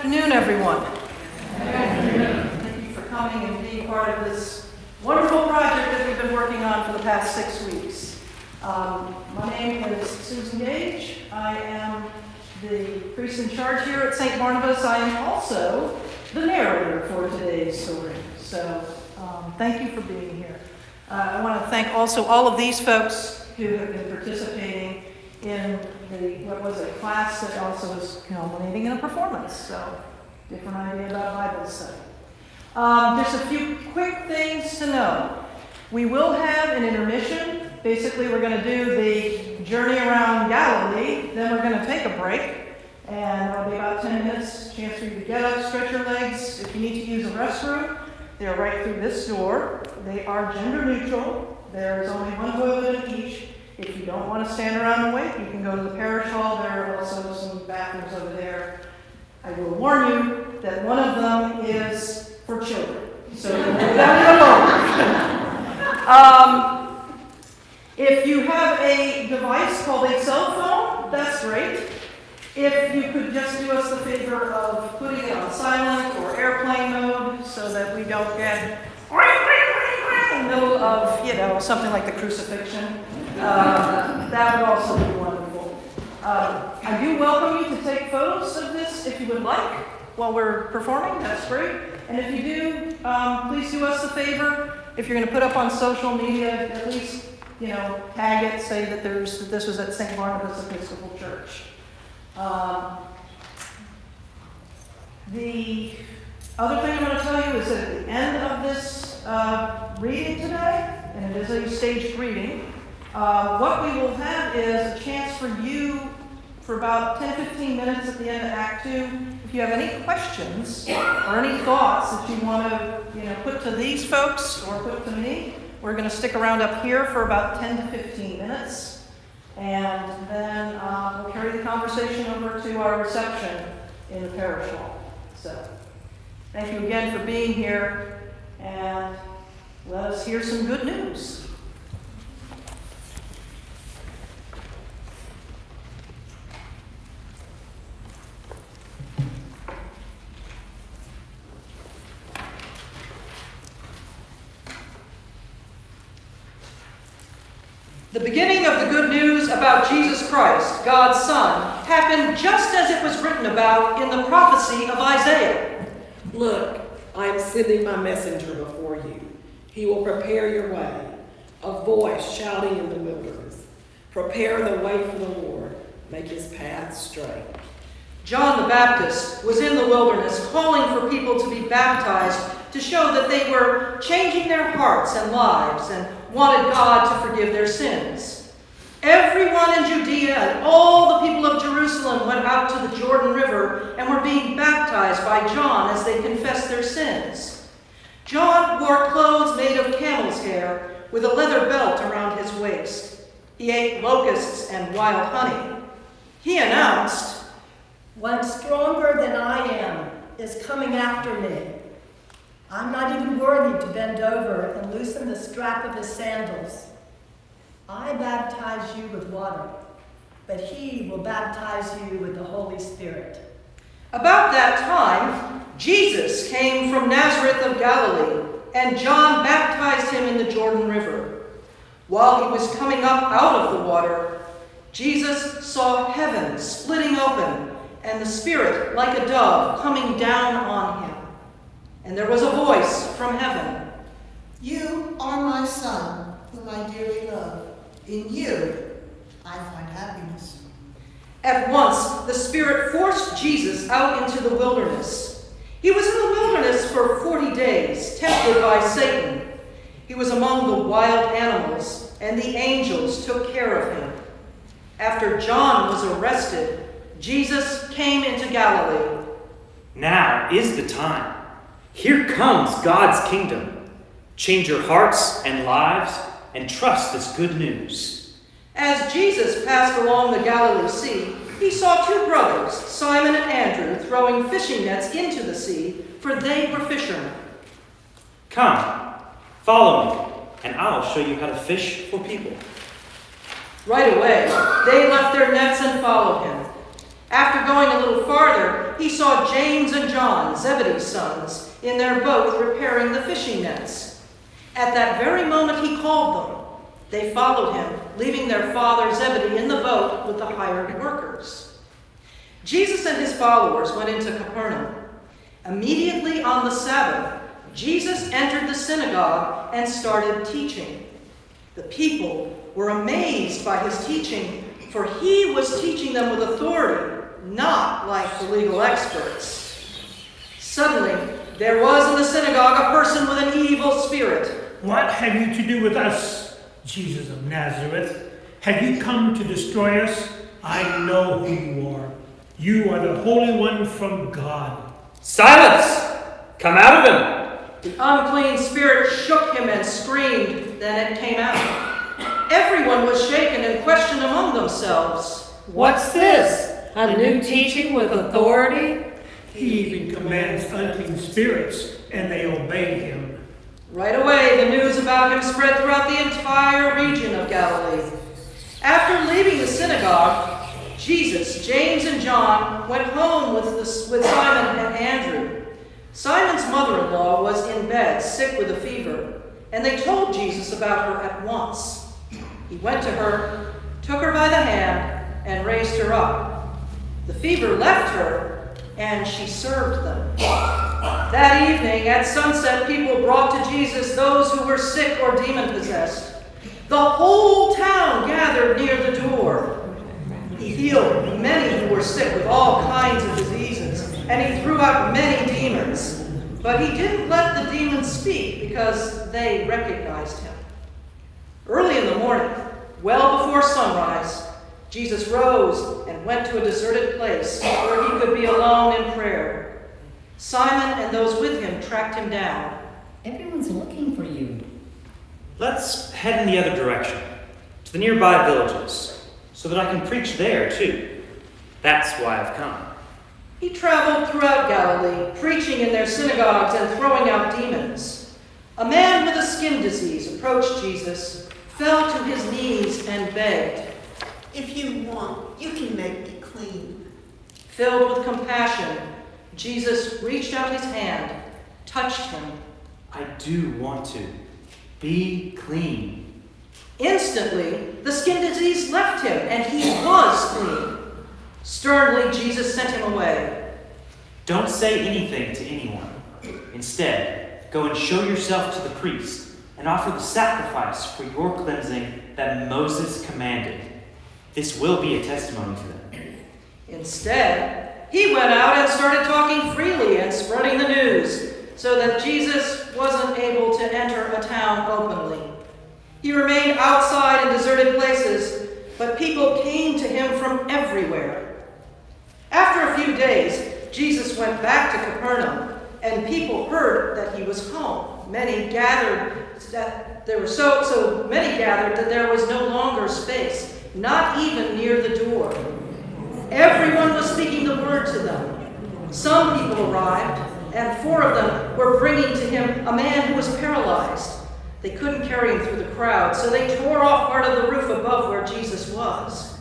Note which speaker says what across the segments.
Speaker 1: afternoon, everyone. Good afternoon. Thank you for coming and being part of this wonderful project that we've been working on for the past 6 weeks. My name is Susan Gage. I am the priest in charge here at St. Barnabas. I am also the narrator for today's story. So thank you for being here. I want to thank also all of these folks who have been participating in what was a class that also is culminating in a performance. So, different idea about Bible study. Just a few quick things to know. We will have an intermission. Basically, we're going to do the journey around Galilee. Then we're going to take a break. And it'll be about 10 minutes, chance for you to get up, stretch your legs. If you need to use a restroom, they're right through this door. They are gender neutral. There's only one toilet in each. If you don't want to stand around and wait, you can go to the parish hall. There are also some bathrooms over there. I will warn you that one of them is for children. So you'll do that alone. If you have a device called a cell phone, that's great. If you could just do us the favor of putting it on silent or airplane mode so that we don't get in the middle of, something like the crucifixion. That would also be wonderful. I do welcome you to take photos of this if you would like while we're performing. That's great. And if you do, please do us a favor. If you're going to put up on social media, at least tag it, say that this was at St. Barnabas Episcopal Church. The other thing I'm going to tell you is that at the end of this reading today, and it is a staged reading, what we will have is a chance for you for about 10-15 minutes at the end of Act 2. If you have any questions or any thoughts that you want to put to these folks or put to me, we're going to stick around up here for about 10 to 15 minutes. And then we'll carry the conversation over to our reception in the parish hall. So thank you again for being here, and let us hear some good news. The beginning of the good news about Jesus Christ, God's Son, happened just as it was written about in the prophecy of Isaiah.
Speaker 2: Look, I am sending my messenger before you. He will prepare your way, a voice shouting in the wilderness. Prepare the way for the Lord, make his path straight.
Speaker 1: John the Baptist was in the wilderness calling for people to be baptized to show that they were changing their hearts and lives and wanted God to forgive their sins. Everyone in Judea and all the people of Jerusalem went out to the Jordan River and were being baptized by John as they confessed their sins. John wore clothes made of camel's hair with a leather belt around his waist. He ate locusts and wild honey. He announced,
Speaker 3: "One stronger than I am is coming after me. I'm not even worthy to bend over and loosen the strap of his sandals. I baptize you with water, but he will baptize you with the Holy Spirit."
Speaker 1: About that time, Jesus came from Nazareth of Galilee, and John baptized him in the Jordan River. While he was coming up out of the water, Jesus saw heaven splitting open, and the Spirit, like a dove, coming down on him. And there was a voice from heaven.
Speaker 4: "You are my Son, whom I dearly love. In you I find happiness."
Speaker 1: At once, the Spirit forced Jesus out into the wilderness. He was in the wilderness for 40 days, tempted by Satan. He was among the wild animals, and the angels took care of him. After John was arrested, Jesus came into Galilee.
Speaker 5: Now is the time. Here comes God's kingdom. Change your hearts and lives and trust this good news.
Speaker 1: As Jesus passed along the Galilee Sea, he saw two brothers, Simon and Andrew, throwing fishing nets into the sea, for they were fishermen.
Speaker 5: Come, follow me, and I'll show you how to fish for people.
Speaker 1: Right away, they left their nets and followed him. After going a little farther, he saw James and John, Zebedee's sons, in their boat repairing the fishing nets. At that very moment he called them. They followed him, leaving their father Zebedee in the boat with the hired workers. Jesus and his followers went into Capernaum. Immediately on the Sabbath, Jesus entered the synagogue and started teaching. The people were amazed by his teaching, for he was teaching them with authority, not like the legal experts. Suddenly, there was in the synagogue a person with an evil spirit.
Speaker 6: What have you to do with us, Jesus of Nazareth? Have you come to destroy us? I know who you are. You are the Holy One from God.
Speaker 5: Silence! Come out of him!
Speaker 1: The unclean spirit shook him and screamed, then it came out. Everyone was shaken and questioned among themselves.
Speaker 7: What's this? A new teaching with authority?
Speaker 6: He even commands unclean spirits, and they obey him.
Speaker 1: Right away, the news about him spread throughout the entire region of Galilee. After leaving the synagogue, Jesus, James, and John went home with Simon and Andrew. Simon's mother-in-law was in bed, sick with a fever, and they told Jesus about her at once. He went to her, took her by the hand, and raised her up. The fever left her, and she served them. That evening, at sunset, people brought to Jesus those who were sick or demon-possessed. The whole town gathered near the door. He healed many who were sick with all kinds of diseases, and he threw out many demons. But he didn't let the demons speak because they recognized him. Early in the morning, well before sunrise, Jesus rose and went to a deserted place where he could be alone in prayer. Simon and those with him tracked him down.
Speaker 7: Everyone's looking for you.
Speaker 5: Let's head in the other direction, to the nearby villages, so that I can preach there too. That's why I've come.
Speaker 1: He traveled throughout Galilee, preaching in their synagogues and throwing out demons. A man with a skin disease approached Jesus, fell to his knees, and begged.
Speaker 4: If you want, you can make me clean.
Speaker 1: Filled with compassion, Jesus reached out his hand, touched him.
Speaker 5: I do want to. Be clean.
Speaker 1: Instantly, the skin disease left him, and he was clean. Sternly, Jesus sent him away.
Speaker 5: Don't say anything to anyone. Instead, go and show yourself to the priest and offer the sacrifice for your cleansing that Moses commanded. This will be a testimony to them.
Speaker 1: Instead, he went out and started talking freely and spreading the news, so that Jesus wasn't able to enter a town openly. He remained outside in deserted places, but people came to him from everywhere. After a few days, Jesus went back to Capernaum, and people heard that he was home. Many gathered that there were so many gathered that there was no longer space, not even near the door. Everyone was speaking the word to them. Some people arrived, and 4 of them were bringing to him a man who was paralyzed. They couldn't carry him through the crowd, so they tore off part of the roof above where Jesus was.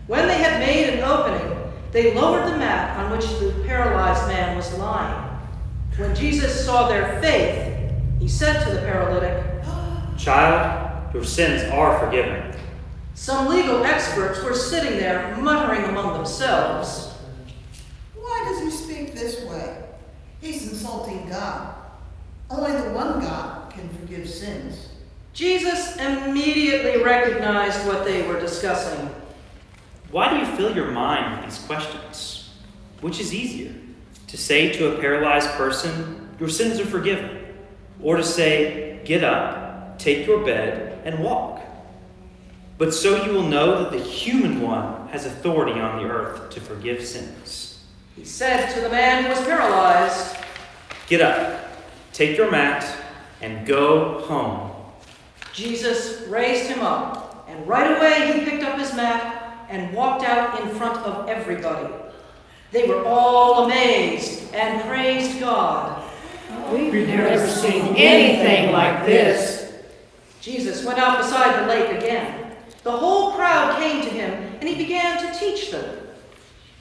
Speaker 1: When they had made an opening, they lowered the mat on which the paralyzed man was lying. When Jesus saw their faith, he said to the paralytic,
Speaker 5: Child, your sins are forgiven.
Speaker 1: Some legal experts were sitting there muttering among themselves.
Speaker 4: Why does he speak this way? He's insulting God. Only the one God can forgive sins.
Speaker 1: Jesus immediately recognized what they were discussing.
Speaker 5: Why do you fill your mind with these questions? Which is easier, to say to a paralyzed person, your sins are forgiven, or to say, get up, take your bed, and walk? But so you will know that the human one has authority on the earth to forgive sins.
Speaker 1: He said to the man who was paralyzed,
Speaker 5: Get up, take your mat, and go home.
Speaker 1: Jesus raised him up, and right away he picked up his mat and walked out in front of everybody. They were all amazed and praised God.
Speaker 7: We've never seen anything like this.
Speaker 1: Jesus went out beside the lake again. The whole crowd came to him, and he began to teach them.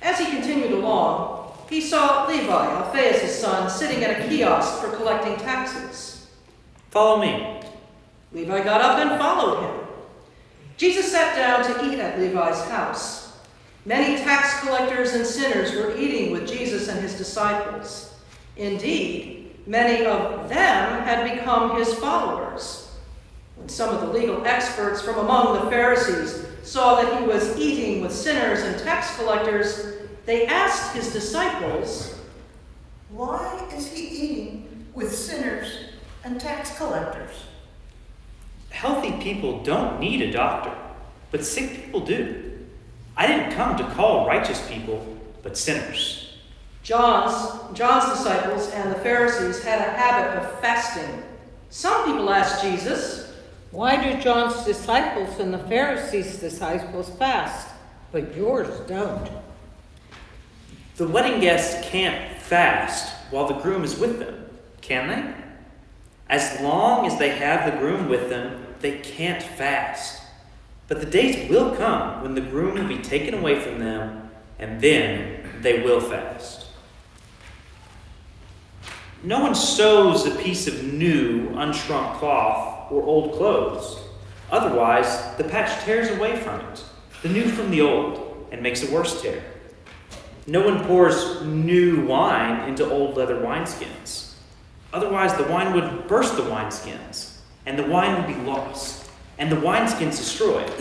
Speaker 1: As he continued along, he saw Levi, Alphaeus' son, sitting at a kiosk for collecting taxes.
Speaker 5: Follow me.
Speaker 1: Levi got up and followed him. Jesus sat down to eat at Levi's house. Many tax collectors and sinners were eating with Jesus and his disciples. Indeed, many of them had become his followers. When some of the legal experts from among the Pharisees saw that he was eating with sinners and tax collectors, they asked his disciples,
Speaker 4: Why is he eating with sinners and tax collectors?
Speaker 5: Healthy people don't need a doctor, but sick people do. I didn't come to call righteous people, but sinners.
Speaker 1: John's disciples and the Pharisees had a habit of fasting. Some people asked Jesus,
Speaker 7: Why do John's disciples and the Pharisees' disciples fast, but yours don't?
Speaker 5: The wedding guests can't fast while the groom is with them, can they? As long as they have the groom with them, they can't fast. But the days will come when the groom will be taken away from them, and then they will fast. No one sews a piece of new, unshrunk cloth or old clothes. Otherwise, the patch tears away from it, the new from the old, and makes a worse tear. No one pours new wine into old leather wineskins. Otherwise, the wine would burst the wineskins, and the wine would be lost, and the wineskins destroyed.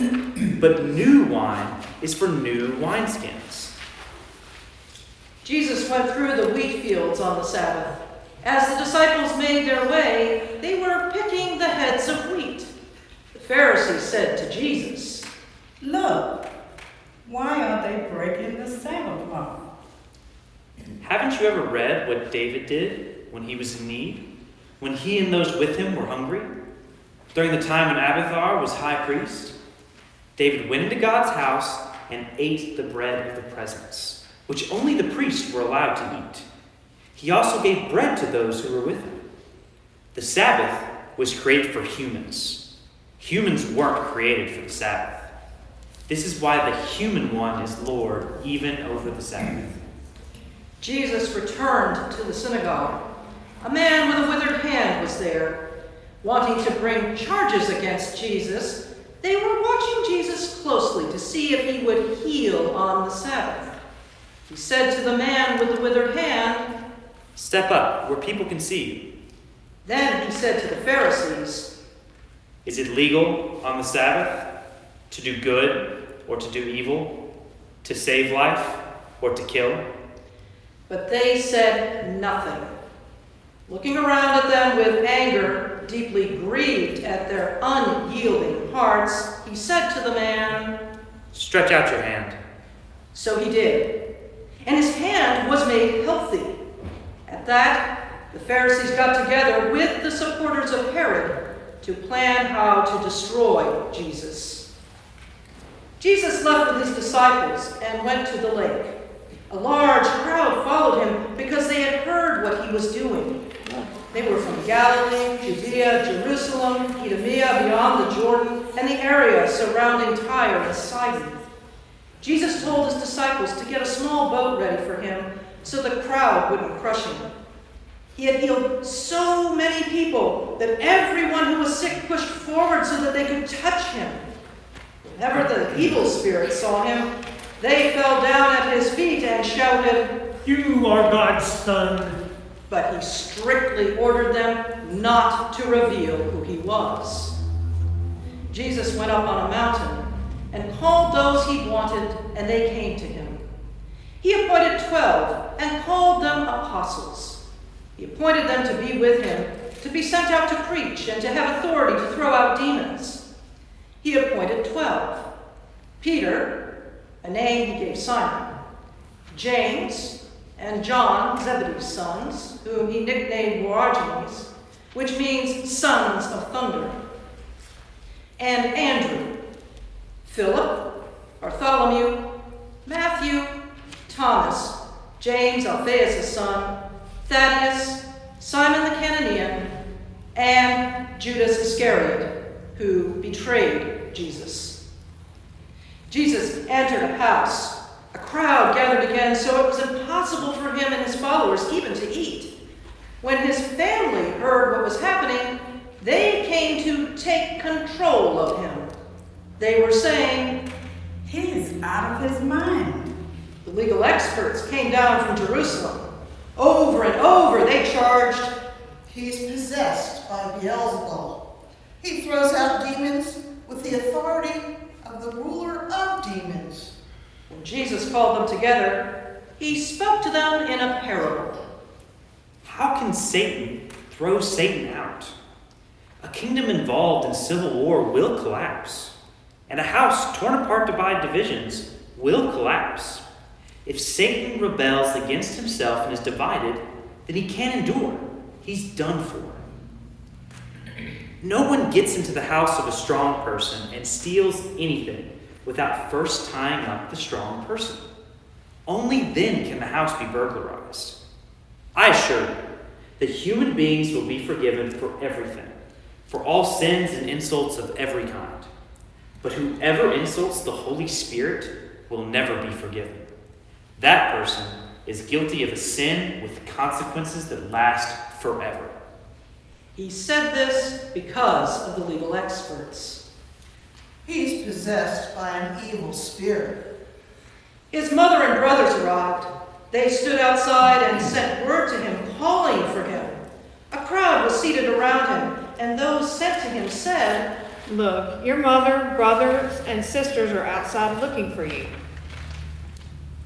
Speaker 5: But new wine is for new wineskins.
Speaker 1: Jesus went through the wheat fields on the Sabbath. As the disciples made their way, they were picking the heads of wheat. The Pharisees said to Jesus,
Speaker 8: Look, why are they breaking the Sabbath law?
Speaker 5: Haven't you ever read what David did when he was in need? When he and those with him were hungry? During the time when Abiathar was high priest? David went into God's house and ate the bread of the presence, which only the priests were allowed to eat. He also gave bread to those who were with him. The Sabbath was created for humans. Humans weren't created for the Sabbath. This is why the human one is Lord, even over the Sabbath.
Speaker 1: Jesus returned to the synagogue. A man with a withered hand was there. Wanting to bring charges against Jesus, they were watching Jesus closely to see if he would heal on the Sabbath. He said to the man with the withered hand,
Speaker 5: Step up where people can see you.
Speaker 1: Then he said to the Pharisees,
Speaker 5: Is it legal on the Sabbath to do good or to do evil, to save life or to kill?
Speaker 1: But they said nothing. Looking around at them with anger, deeply grieved at their unyielding hearts, he said to the man,
Speaker 5: Stretch out your hand.
Speaker 1: So he did, and his hand was made healthy. At that, the Pharisees got together with the supporters of Herod to plan how to destroy Jesus. Jesus left with his disciples and went to the lake. A large crowd followed him because they had heard what he was doing. They were from Galilee, Judea, Jerusalem, Idumea beyond the Jordan, and the area surrounding Tyre and Sidon. Jesus told his disciples to get a small boat ready for him so the crowd wouldn't crush him. He had healed so many people that everyone who was sick pushed forward so that they could touch him. Whenever the evil spirits saw him, they fell down at his feet and shouted,
Speaker 6: You are God's Son.
Speaker 1: but he strictly ordered them not to reveal who he was. Jesus went up on a mountain and called those he wanted, and they came to him. He appointed 12 and called them apostles. He appointed them to be with him, to be sent out to preach and to have authority to throw out demons. He appointed 12. Peter, a name he gave Simon, James, and John, Zebedee's sons, whom he nicknamed Boanerges, which means sons of thunder, and Andrew, Philip, Bartholomew, Matthew, Thomas, James, Alphaeus' son, Thaddeus, Simon the Cananean, and Judas Iscariot, who betrayed Jesus. Jesus entered a house. A A crowd gathered again, so it was impossible for him and his followers even to eat. When his family heard what was happening, they came to take control of him. They were saying,
Speaker 8: He's out of his mind.
Speaker 1: the legal experts came down from Jerusalem. Over and over they charged,
Speaker 4: He's possessed by Beelzebul. He throws out demons with the authority of the ruler of demons.
Speaker 1: When Jesus called them together, he spoke to them in a parable.
Speaker 5: How can Satan throw Satan out? A kingdom involved in civil war will collapse, and a house torn apart by divisions will collapse. If Satan rebels against himself and is divided, then he can't endure. He's done for. No one gets into the house of a strong person and steals anything without first tying up the strong person. Only then can the house be burglarized. I assure you that human beings will be forgiven for everything, for all sins and insults of every kind. But whoever insults the Holy Spirit will never be forgiven. That person is guilty of a sin with consequences that last forever.
Speaker 1: He said this because of the legal experts.
Speaker 4: He's possessed by an evil spirit.
Speaker 1: His mother and brothers arrived. They stood outside and sent word to him, calling for him. A crowd was seated around him, and those sent to him said,
Speaker 9: Look, your mother, brothers, and sisters are outside looking for you.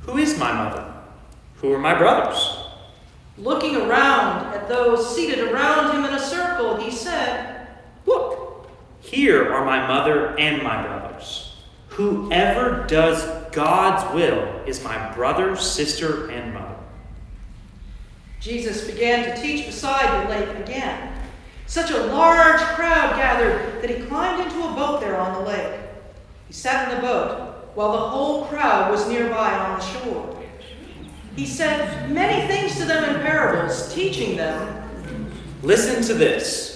Speaker 5: Who is my mother? Who are my brothers?
Speaker 1: Looking around at those seated around him in a circle, he said,
Speaker 5: Look, here are my mother and my brothers. Whoever does God's will is my brother, sister, and mother.
Speaker 1: Jesus began to teach beside the lake again. Such a large crowd gathered that he climbed into a boat there on the lake. He sat in the boat while the whole crowd was nearby on the shore. He said many things to them in parables, teaching them.
Speaker 5: Listen to this.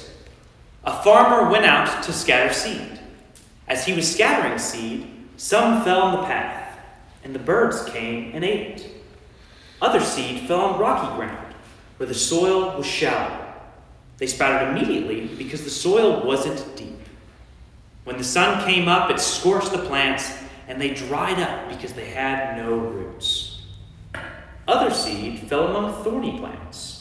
Speaker 5: A farmer went out to scatter seed. As he was scattering seed, some fell on the path, and the birds came and ate it. Other seed fell on rocky ground, where the soil was shallow. They sprouted immediately because the soil wasn't deep. When the sun came up, it scorched the plants, and they dried up because they had no roots. Other seed fell among thorny plants.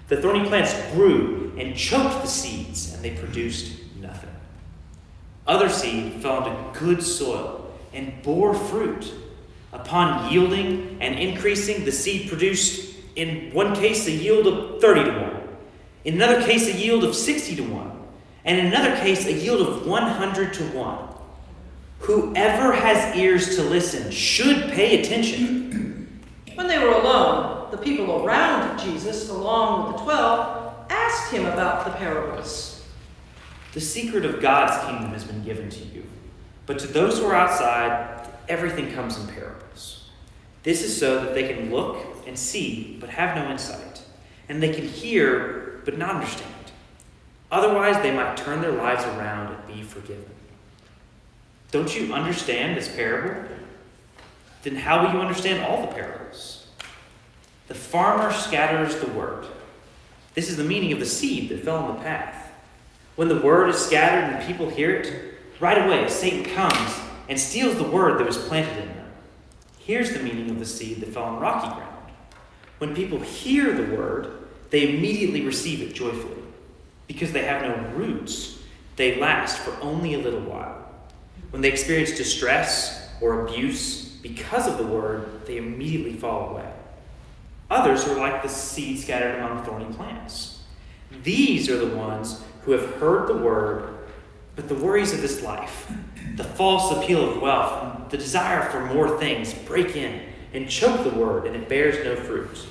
Speaker 5: The thorny plants grew and choked the seeds, and they produced nothing. Other seed fell into good soil and bore fruit. Upon yielding and increasing, the seed produced, in one case, a yield of 30 to 1. In another case, a yield of 60 to 1. And in another case, a yield of 100 to 1. Whoever has ears to listen should pay attention.
Speaker 1: When they were alone, the people around Jesus, along with the 12, asked him about the parables.
Speaker 5: The secret of God's kingdom has been given to you, but to those who are outside, everything comes in parables. This is so that they can look and see, but have no insight, and they can hear, but not understand. Otherwise, they might turn their lives around and be forgiven. Don't you understand this parable? Then how will you understand all the parables? The farmer scatters the word. This is the meaning of the seed that fell on the path. When the word is scattered and people hear it, right away Satan comes and steals the word that was planted in them. Here's the meaning of the seed that fell on rocky ground. When people hear the word, they immediately receive it joyfully. Because they have no roots, they last for only a little while. When they experience distress or abuse because of the word, they immediately fall away. Others are like the seed scattered among thorny plants. These are the ones who have heard the word, but the worries of this life, the false appeal of wealth, and the desire for more things break in and choke the word, and it bears no fruit.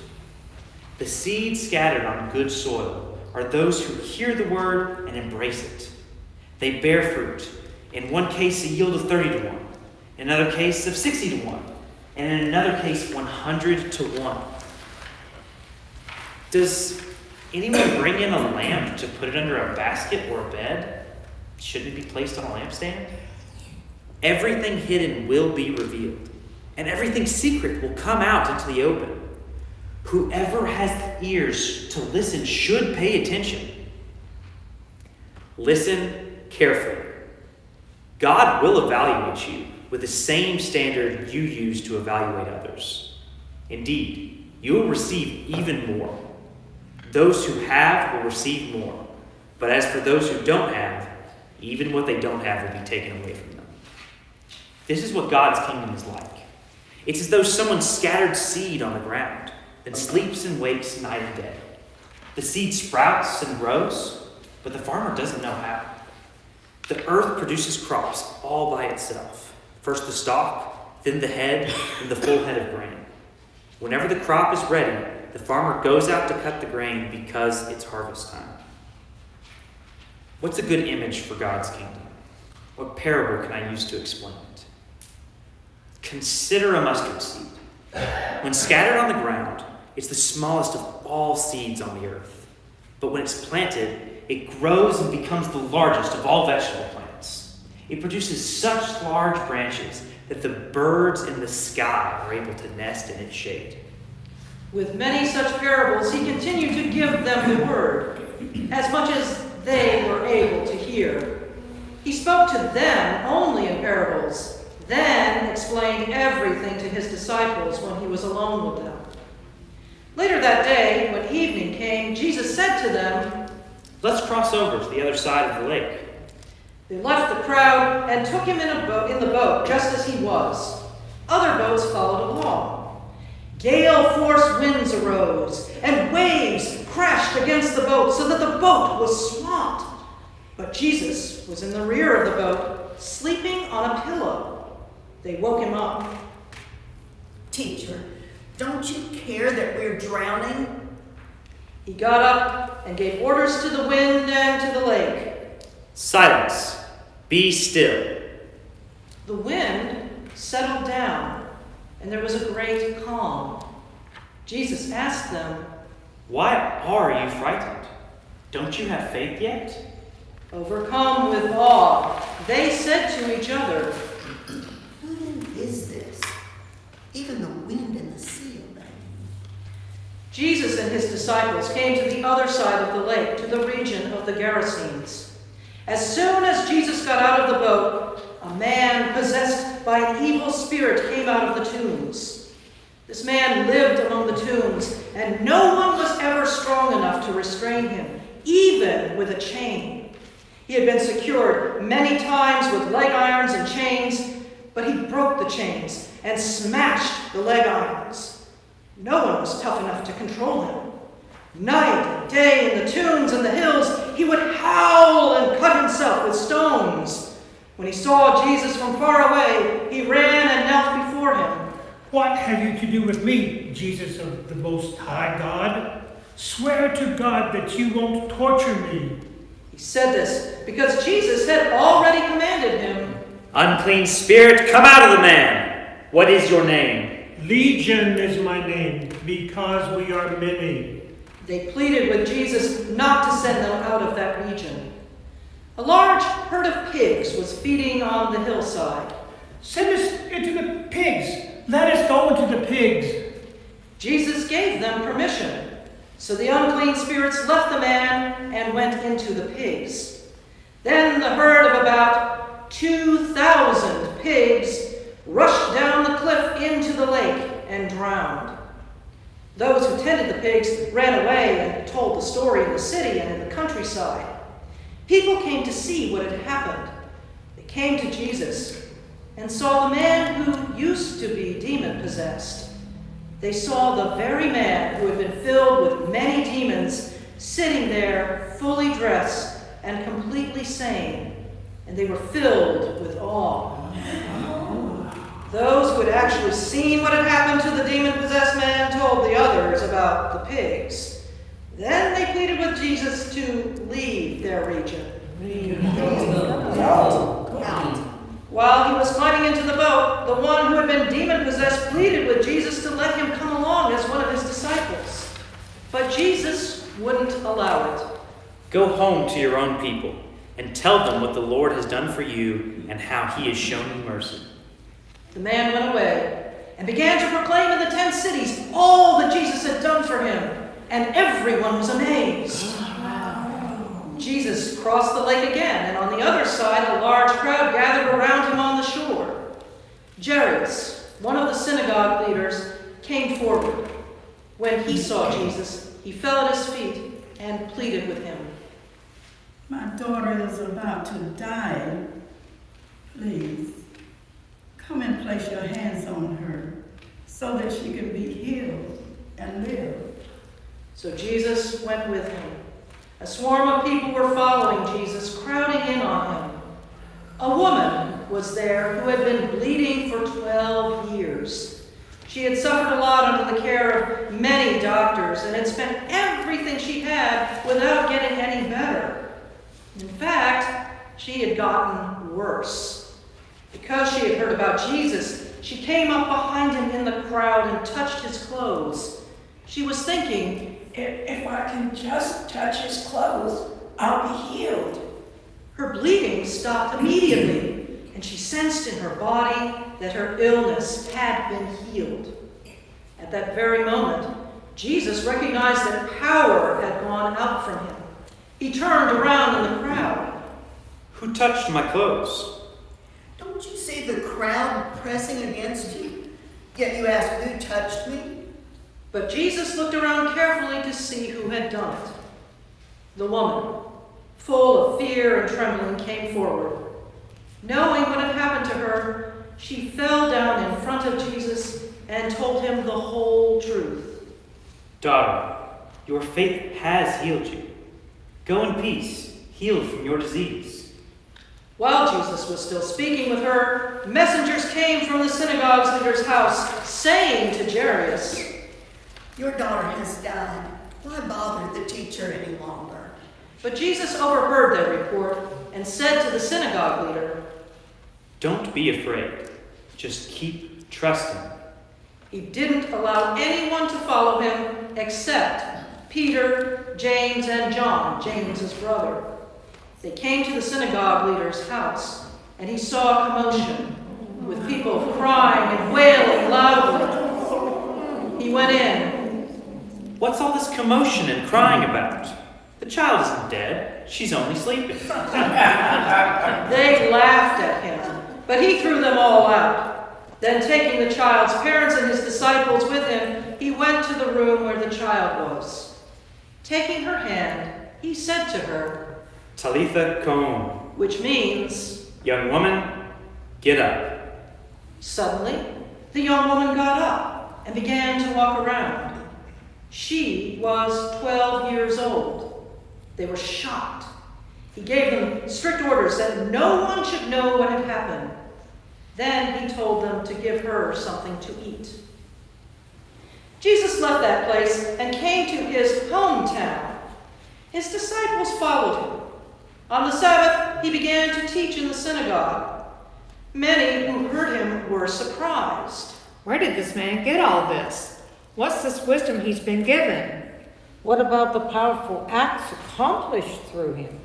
Speaker 5: The seed scattered on good soil are those who hear the word and embrace it. They bear fruit. In one case, a yield of 30 to 1. In another case, of 60 to 1. And in another case, 100 to 1. Does anyone bring in a lamp to put it under a basket or a bed? Shouldn't it be placed on a lampstand? Everything hidden will be revealed, and everything secret will come out into the open. Whoever has ears to listen should pay attention. Listen carefully. God will evaluate you with the same standard you use to evaluate others. Indeed, you will receive even more. Those who have will receive more. But as for those who don't have, even what they don't have will be taken away from them. This is what God's kingdom is like. It's as though someone scattered seed on the ground, then sleeps and wakes night and day. The seed sprouts and grows, but the farmer doesn't know how. The earth produces crops all by itself. First the stalk, then the head, and the full head of grain. Whenever the crop is ready, the farmer goes out to cut the grain because it's harvest time. What's a good image for God's kingdom? What parable can I use to explain it? Consider a mustard seed. When scattered on the ground, it's the smallest of all seeds on the earth. But when it's planted, it grows and becomes the largest of all vegetable plants. It produces such large branches that the birds in the sky are able to nest in its shade.
Speaker 1: With many such parables, he continued to give them the word, as much as they were able to hear. He spoke to them only in parables, then explained everything to his disciples when he was alone with them. Later that day, when evening came, Jesus said to them,
Speaker 5: Let's cross over to the other side of the lake.
Speaker 1: They left the crowd and took him in the boat, just as he was. Other boats followed along. Gale-force winds arose, and waves crashed against the boat so that the boat was swamped. But Jesus was in the rear of the boat, sleeping on a pillow. They woke him up.
Speaker 10: Teacher, don't you care that we're drowning?
Speaker 1: He got up and gave orders to the wind and to the lake.
Speaker 5: Silence. Be still.
Speaker 1: The wind settled down, and there was a great calm. Jesus asked them,
Speaker 5: Why are you frightened? Don't you have faith yet?
Speaker 1: Overcome with awe, they said to each other,
Speaker 10: Who is this? Even the wind and the sea obey.
Speaker 1: Jesus and his disciples came to the other side of the lake, to the region of the Gerasenes. As soon as Jesus got out of the boat, a man possessed by an evil spirit came out of the tombs. This man lived among the tombs, and no one was ever strong enough to restrain him, even with a chain. He had been secured many times with leg irons and chains, but he broke the chains and smashed the leg irons. No one was tough enough to control him. Night and day in the tombs and the hills, he would howl and cut himself with stones. When he saw Jesus from far away, he ran and knelt before him.
Speaker 6: What have you to do with me, Jesus of the Most High God? Swear to God that you won't torture me.
Speaker 1: He said this because Jesus had already commanded him.
Speaker 5: Unclean spirit, come out of the man. What is your name?
Speaker 6: Legion is my name, because we are many.
Speaker 1: They pleaded with Jesus not to send them out of that region. A large herd of pigs was feeding on the hillside.
Speaker 6: Send us into the pigs. Let us go into the pigs.
Speaker 1: Jesus gave them permission. So the unclean spirits left the man and went into the pigs. Then the herd of about 2,000 pigs rushed down the cliff into the lake and drowned. Those who tended the pigs ran away and told the story in the city and in the countryside. People came to see what had happened. They came to Jesus and saw the man who used to be demon-possessed. They saw the very man who had been filled with many demons sitting there fully dressed and completely sane, and they were filled with awe. Those who had actually seen what had happened to the demon-possessed man told the others about the pigs. Then they pleaded with Jesus to leave their region. While he was climbing into the boat, the one who had been demon-possessed pleaded with Jesus to let him come along as one of his disciples. But Jesus wouldn't allow it.
Speaker 5: Go home to your own people and tell them what the Lord has done for you and how he has shown you mercy.
Speaker 1: The man went away, and began to proclaim in the 10 cities all that Jesus had done for him, and everyone was amazed. Jesus crossed the lake again, and on the other side a large crowd gathered around him on the shore. Jairus, one of the synagogue leaders, came forward. When he saw Jesus, he fell at his feet and pleaded with him.
Speaker 8: My daughter is about to die. Please, come and place your hands on her so that she can be healed and live.
Speaker 1: So Jesus went with him. A swarm of people were following Jesus, crowding in on him. A woman was there who had been bleeding for 12 years. She had suffered a lot under the care of many doctors and had spent everything she had without getting any better. In fact, she had gotten worse. Because she had heard about Jesus, she came up behind him in the crowd and touched his clothes. She was thinking,
Speaker 8: If I can just touch his clothes, I'll be healed.
Speaker 1: her bleeding stopped immediately, and she sensed in her body that her illness had been healed. At that very moment, Jesus recognized that power had gone out from him. He turned around in the crowd.
Speaker 5: Who touched my clothes?
Speaker 10: Don't you see the crowd pressing against you? Yet you ask, who touched me?
Speaker 1: But Jesus looked around carefully to see who had done it. The woman, full of fear and trembling, came forward. Knowing what had happened to her, she fell down in front of Jesus and told him the whole truth.
Speaker 5: Daughter, your faith has healed you. Go in peace, healed from your disease.
Speaker 1: While Jesus was still speaking with her, messengers came from the synagogue's leader's house, saying to Jairus,
Speaker 10: Your daughter has died. Why bother the teacher any longer?
Speaker 1: But Jesus overheard their report and said to the synagogue leader,
Speaker 5: Don't be afraid. Just keep trusting.
Speaker 1: He didn't allow anyone to follow him except Peter, James, and John, James's brother. They came to the synagogue leader's house, and he saw a commotion, with people crying and wailing loudly. He went in.
Speaker 5: What's all this commotion and crying about? The child isn't dead. She's only sleeping.
Speaker 1: They laughed at him, but he threw them all out. Then, taking the child's parents and his disciples with him, he went to the room where the child was. Taking her hand, he said to her,
Speaker 5: Talitha koum,
Speaker 1: which means,
Speaker 5: young woman, get up.
Speaker 1: Suddenly, the young woman got up and began to walk around. She was 12 years old. They were shocked. He gave them strict orders that no one should know what had happened. Then he told them to give her something to eat. Jesus left that place and came to his hometown. His disciples followed him. On the Sabbath, he began to teach in the synagogue. Many who heard him were surprised.
Speaker 9: Where did this man get all this? What's this wisdom he's been given?
Speaker 7: What about the powerful acts accomplished through him?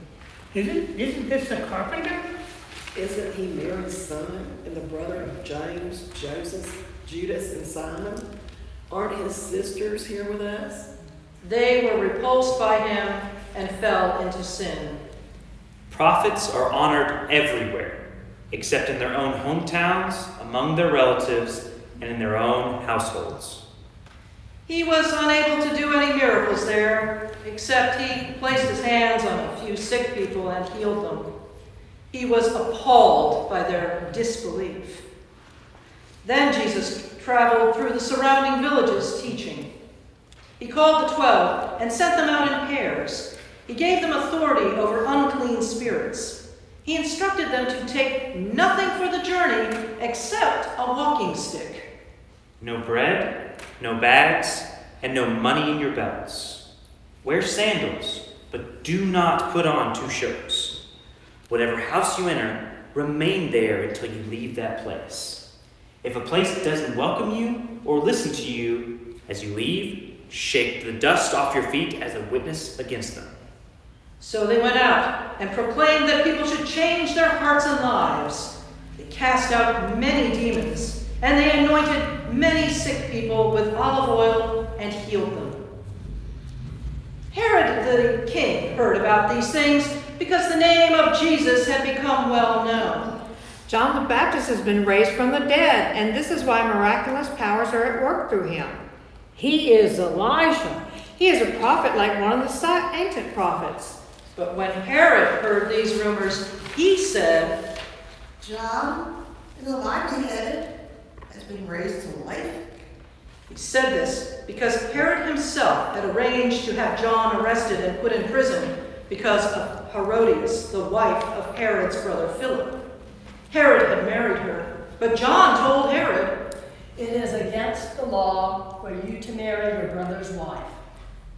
Speaker 6: Isn't this a carpenter?
Speaker 2: Isn't he Mary's son and the brother of James, Joseph, Judas, and Simon? Aren't his sisters here with us?
Speaker 1: They were repulsed by him and fell into sin.
Speaker 5: Prophets are honored everywhere, except in their own hometowns, among their relatives, and in their own households.
Speaker 1: He was unable to do any miracles there, except he placed his hands on a few sick people and healed them. He was appalled by their disbelief. Then Jesus traveled through the surrounding villages teaching. He called the 12 and sent them out in pairs. He gave them authority over unclean spirits. He instructed them to take nothing for the journey except a walking stick.
Speaker 5: No bread, no bags, and no money in your belts. Wear sandals, but do not put on 2 shirts. Whatever house you enter, remain there until you leave that place. If a place doesn't welcome you or listen to you as you leave, shake the dust off your feet as a witness against them.
Speaker 1: So they went out and proclaimed that people should change their hearts and lives. They cast out many demons and they anointed many sick people with olive oil and healed them. Herod the king heard about these things because the name of Jesus had become well known.
Speaker 9: John the Baptist has been raised from the dead, and this is why miraculous powers are at work through him.
Speaker 7: He is Elijah.
Speaker 9: He is a prophet like one of the ancient prophets.
Speaker 1: But when Herod heard these rumors, he said,
Speaker 4: John, whom I beheaded, has been raised to life.
Speaker 1: He said this because Herod himself had arranged to have John arrested and put in prison because of Herodias, the wife of Herod's brother Philip. Herod had married her, but John told Herod,
Speaker 3: It is against the law for you to marry your brother's wife.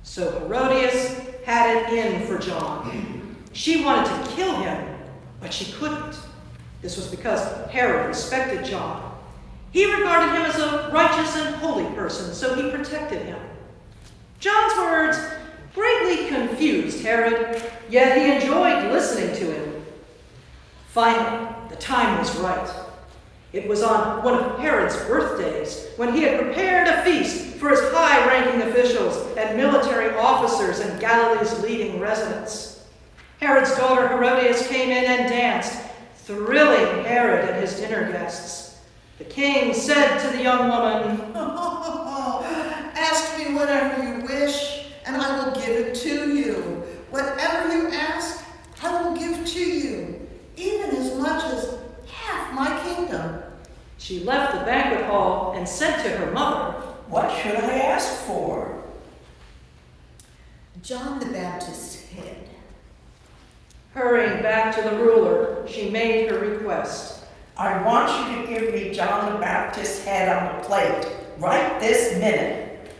Speaker 1: So Herodias had it in for John. She wanted to kill him, but she couldn't. This was because Herod respected John. He regarded him as a righteous and holy person, so he protected him. John's words greatly confused Herod, yet he enjoyed listening to him. Finally, the time was right. It was on one of Herod's birthdays, when he had prepared a feast for his high-ranking officials and military officers and Galilee's leading residents. Herod's daughter Herodias came in and danced, thrilling Herod and his dinner guests. The king said to the young woman,
Speaker 4: Ask me whatever you wish, and I will give it to you. Whatever you ask, I will give to you, even as much as half my kingdom.
Speaker 1: She left the banquet hall and said to her mother,
Speaker 10: What should I ask for? John the Baptist's head.
Speaker 1: Hurrying back to the ruler, she made her request.
Speaker 10: I want you to give me John the Baptist's head on a plate right this minute.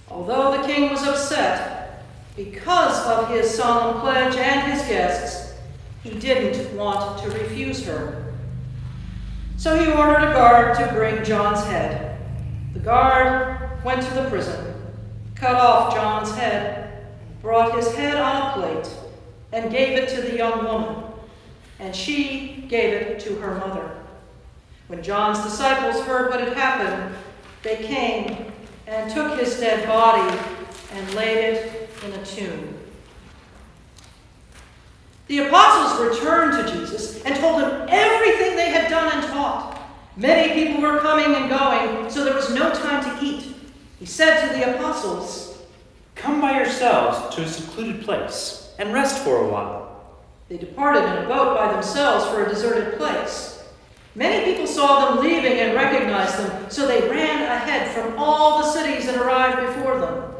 Speaker 1: Although the king was upset, because of his solemn pledge and his guests, he didn't want to refuse her. So he ordered a guard to bring John's head. The guard went to the prison, cut off John's head, brought his head on a plate, and gave it to the young woman, and she gave it to her mother. When John's disciples heard what had happened, they came and took his dead body and laid it in a tomb. The apostles returned to Jesus and told him everything they had done and taught. Many people were coming and going, so there was no time to eat. He said to the apostles,
Speaker 5: Come by yourselves to a secluded place and rest for a while.
Speaker 1: They departed in a boat by themselves for a deserted place. Many people saw them leaving and recognized them, so they ran ahead from all the cities and arrived before them.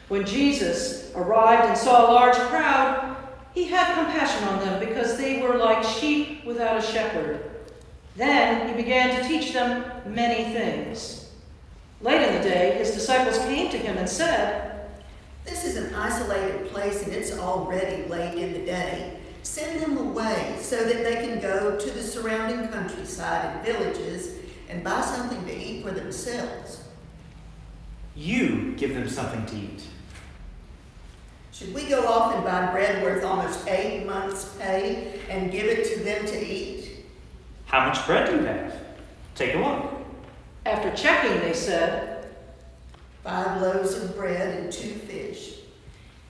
Speaker 1: When Jesus arrived and saw a large crowd, he had compassion on them because they were like sheep without a shepherd. Then he began to teach them many things. Late in the day, his disciples came to him and said,
Speaker 10: This is an isolated place and it's already late in the day. Send them away so that they can go to the surrounding countryside and villages and buy something to eat for themselves.
Speaker 5: You give them something to eat.
Speaker 10: Should we go off and buy bread worth almost 8 months' pay and give it to them to eat?
Speaker 5: How much bread do you have? Take a look.
Speaker 1: After checking, they said,
Speaker 10: 5 loaves of bread and 2 fish.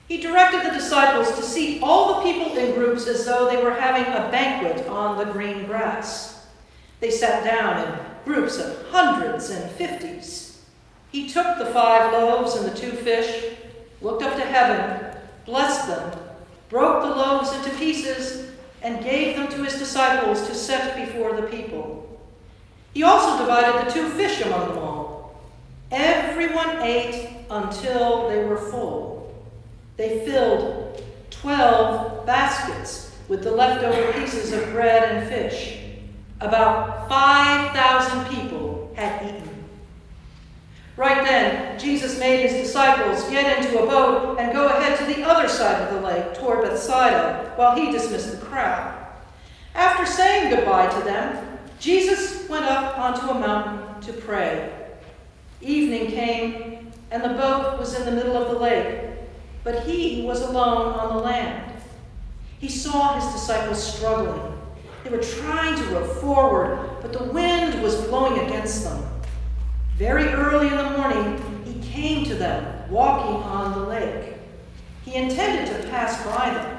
Speaker 1: He directed the disciples to seat all the people in groups as though they were having a banquet on the green grass. They sat down in groups of hundreds and fifties. He took the 5 loaves and the 2 fish, looked up to heaven, blessed them, broke the loaves into pieces, and gave them to his disciples to set before the people. He also divided the 2 fish among them all. Everyone ate until they were full. They filled 12 baskets with the leftover pieces of bread and fish. About 5,000 people had eaten. Right then, Jesus made his disciples get into a boat and go ahead to the other side of the lake, toward Bethsaida, while he dismissed the crowd. After saying goodbye to them, Jesus went up onto a mountain to pray. Evening came, and the boat was in the middle of the lake, but he was alone on the land. He saw his disciples struggling. They were trying to row forward, but the wind was blowing against them. Very early in the morning, he came to them, walking on the lake. He intended to pass by them.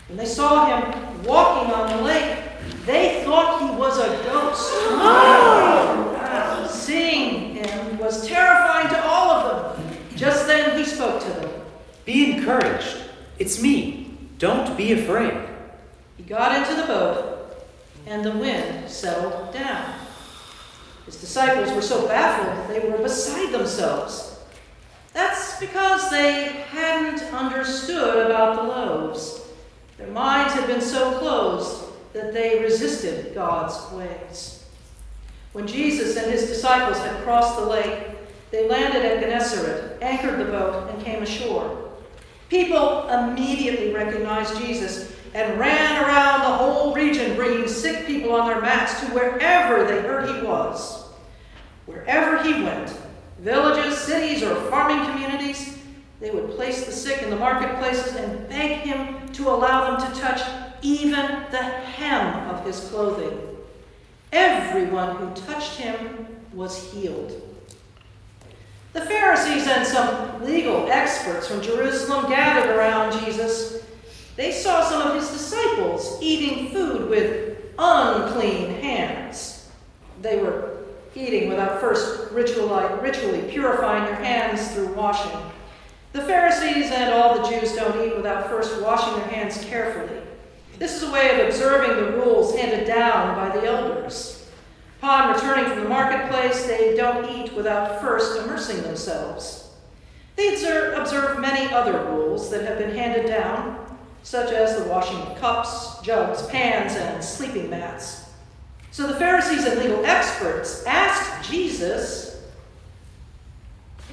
Speaker 1: When they saw him walking on the lake, they thought he was a ghost. Seeing him was terrifying to all of them. Just then he spoke to them.
Speaker 5: Be encouraged. It's me. Don't be afraid.
Speaker 1: He got into the boat, and the wind settled down. His disciples were so baffled they were beside themselves. That's because they hadn't understood about the loaves. Their minds had been so closed that they resisted God's ways. When Jesus and his disciples had crossed the lake, they landed at Gennesaret, anchored the boat, and came ashore. People immediately recognized Jesus and ran around the whole region, bringing sick people on their mats to wherever they heard he was. Wherever he went, villages, cities, or farming communities, they would place the sick in the marketplaces and beg him to allow them to touch even the hem of his clothing. Everyone who touched him was healed. The Pharisees and some legal experts from Jerusalem gathered around Jesus. They saw some of his disciples eating food with unclean hands. They were eating without first ritually purifying their hands through washing. The Pharisees and all the Jews don't eat without first washing their hands carefully. This is a way of observing the rules handed down by the elders. Upon returning from the marketplace, they don't eat without first immersing themselves. They observe many other rules that have been handed down, such as the washing of cups, jugs, pans, and sleeping mats. So the Pharisees and legal experts asked Jesus,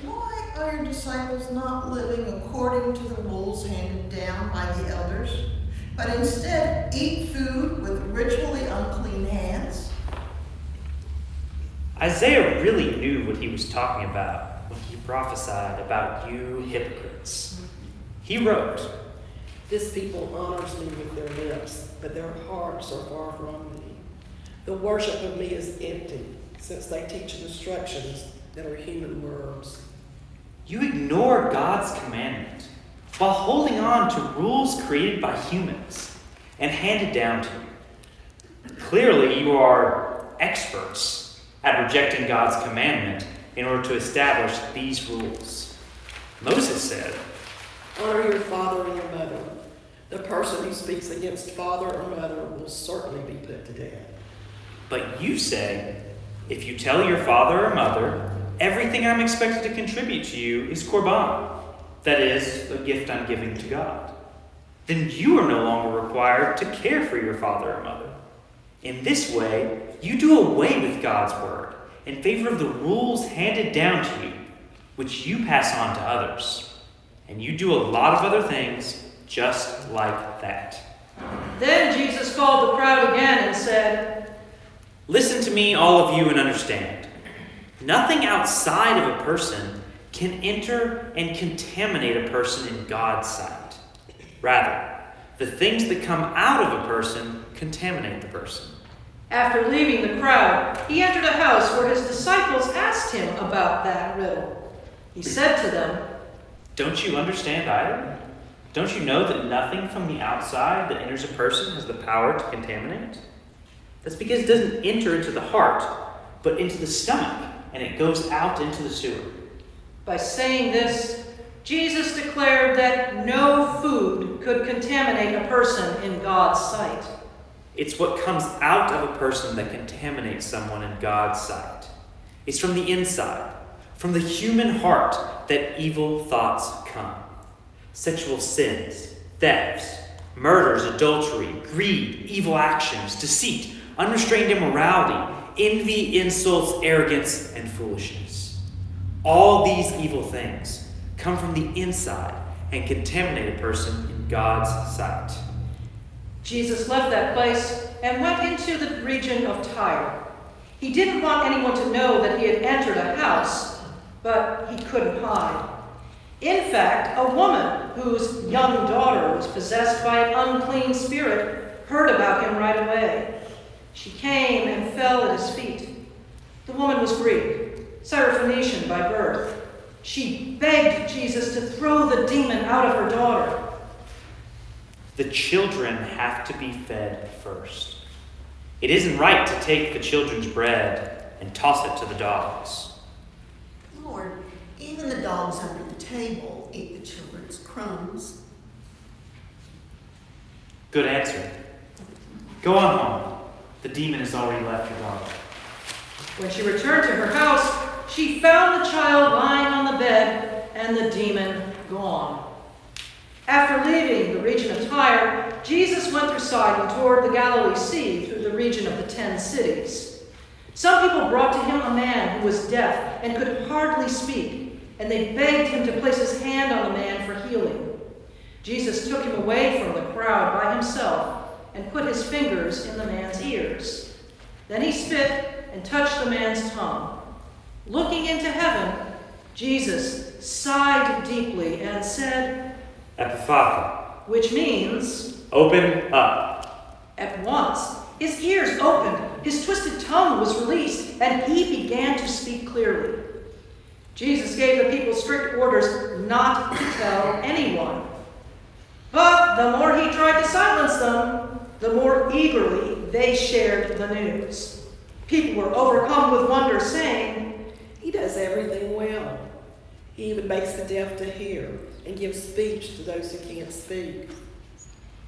Speaker 4: Why are your disciples not living according to the rules handed down by the elders, but instead eat food with ritually unclean hands?
Speaker 5: Isaiah really knew what he was talking about when he prophesied about you hypocrites. He wrote,
Speaker 2: This people honors me with their lips, but their hearts are far from me. The worship of me is empty, since they teach instructions that are human words.
Speaker 5: You ignore God's commandment while holding on to rules created by humans and handed down to you. Clearly, you are experts at rejecting God's commandment in order to establish these rules. Moses said,
Speaker 2: Honor your father and your mother. The person who speaks against father or mother will certainly be put to death.
Speaker 5: But you say, if you tell your father or mother, everything I'm expected to contribute to you is korban, that is, a gift I'm giving to God, then you are no longer required to care for your father or mother. In this way, you do away with God's word in favor of the rules handed down to you, which you pass on to others. And you do a lot of other things just like that.
Speaker 1: Then Jesus called the crowd again and said,
Speaker 5: Listen to me, all of you, and understand. Nothing outside of a person can enter and contaminate a person in God's sight. Rather, the things that come out of a person contaminate the person.
Speaker 1: After leaving the crowd, he entered a house where his disciples asked him about that riddle. He said to them,
Speaker 5: Don't you understand either? Don't you know that nothing from the outside that enters a person has the power to contaminate? That's because it doesn't enter into the heart, but into the stomach, and it goes out into the sewer.
Speaker 1: By saying this, Jesus declared that no food could contaminate a person in God's sight.
Speaker 5: It's what comes out of a person that contaminates someone in God's sight. It's from the inside, from the human heart, that evil thoughts come. Sexual sins, thefts, murders, adultery, greed, evil actions, deceit, unrestrained immorality, envy, insults, arrogance, and foolishness. All these evil things come from the inside and contaminate a person in God's sight.
Speaker 1: Jesus left that place and went into the region of Tyre. He didn't want anyone to know that he had entered a house, but he couldn't hide. In fact, a woman whose young daughter was possessed by an unclean spirit heard about him right away. She came and fell at his feet. The woman was Greek, Syrophoenician by birth. She begged Jesus to throw the demon out of her daughter.
Speaker 5: The children have to be fed first. It isn't right to take the children's bread and toss it to the dogs.
Speaker 10: Lord, even the dogs under the table eat the children's crumbs.
Speaker 5: Good answer. Go on home. The demon has already left your daughter.
Speaker 1: When she returned to her house, she found the child lying on the bed and the demon gone. After leaving the region of Tyre, Jesus went through Sidon toward the Galilee Sea through the region of the 10 cities. Some people brought to him a man who was deaf and could hardly speak, and they begged him to place his hand on the man for healing. Jesus took him away from the crowd by himself and put his fingers in the man's ears. Then he spit and touched the man's tongue. Looking into heaven, Jesus sighed deeply and said,
Speaker 5: Epiphatha,
Speaker 1: which means,
Speaker 5: open up.
Speaker 1: At once, his ears opened, his twisted tongue was released, and he began to speak clearly. Jesus gave the people strict orders not to tell anyone. But the more he tried to silence them, the more eagerly they shared the news. People were overcome with wonder, saying,
Speaker 2: He does everything well. He even makes the deaf to hear and gives speech to those who can't speak.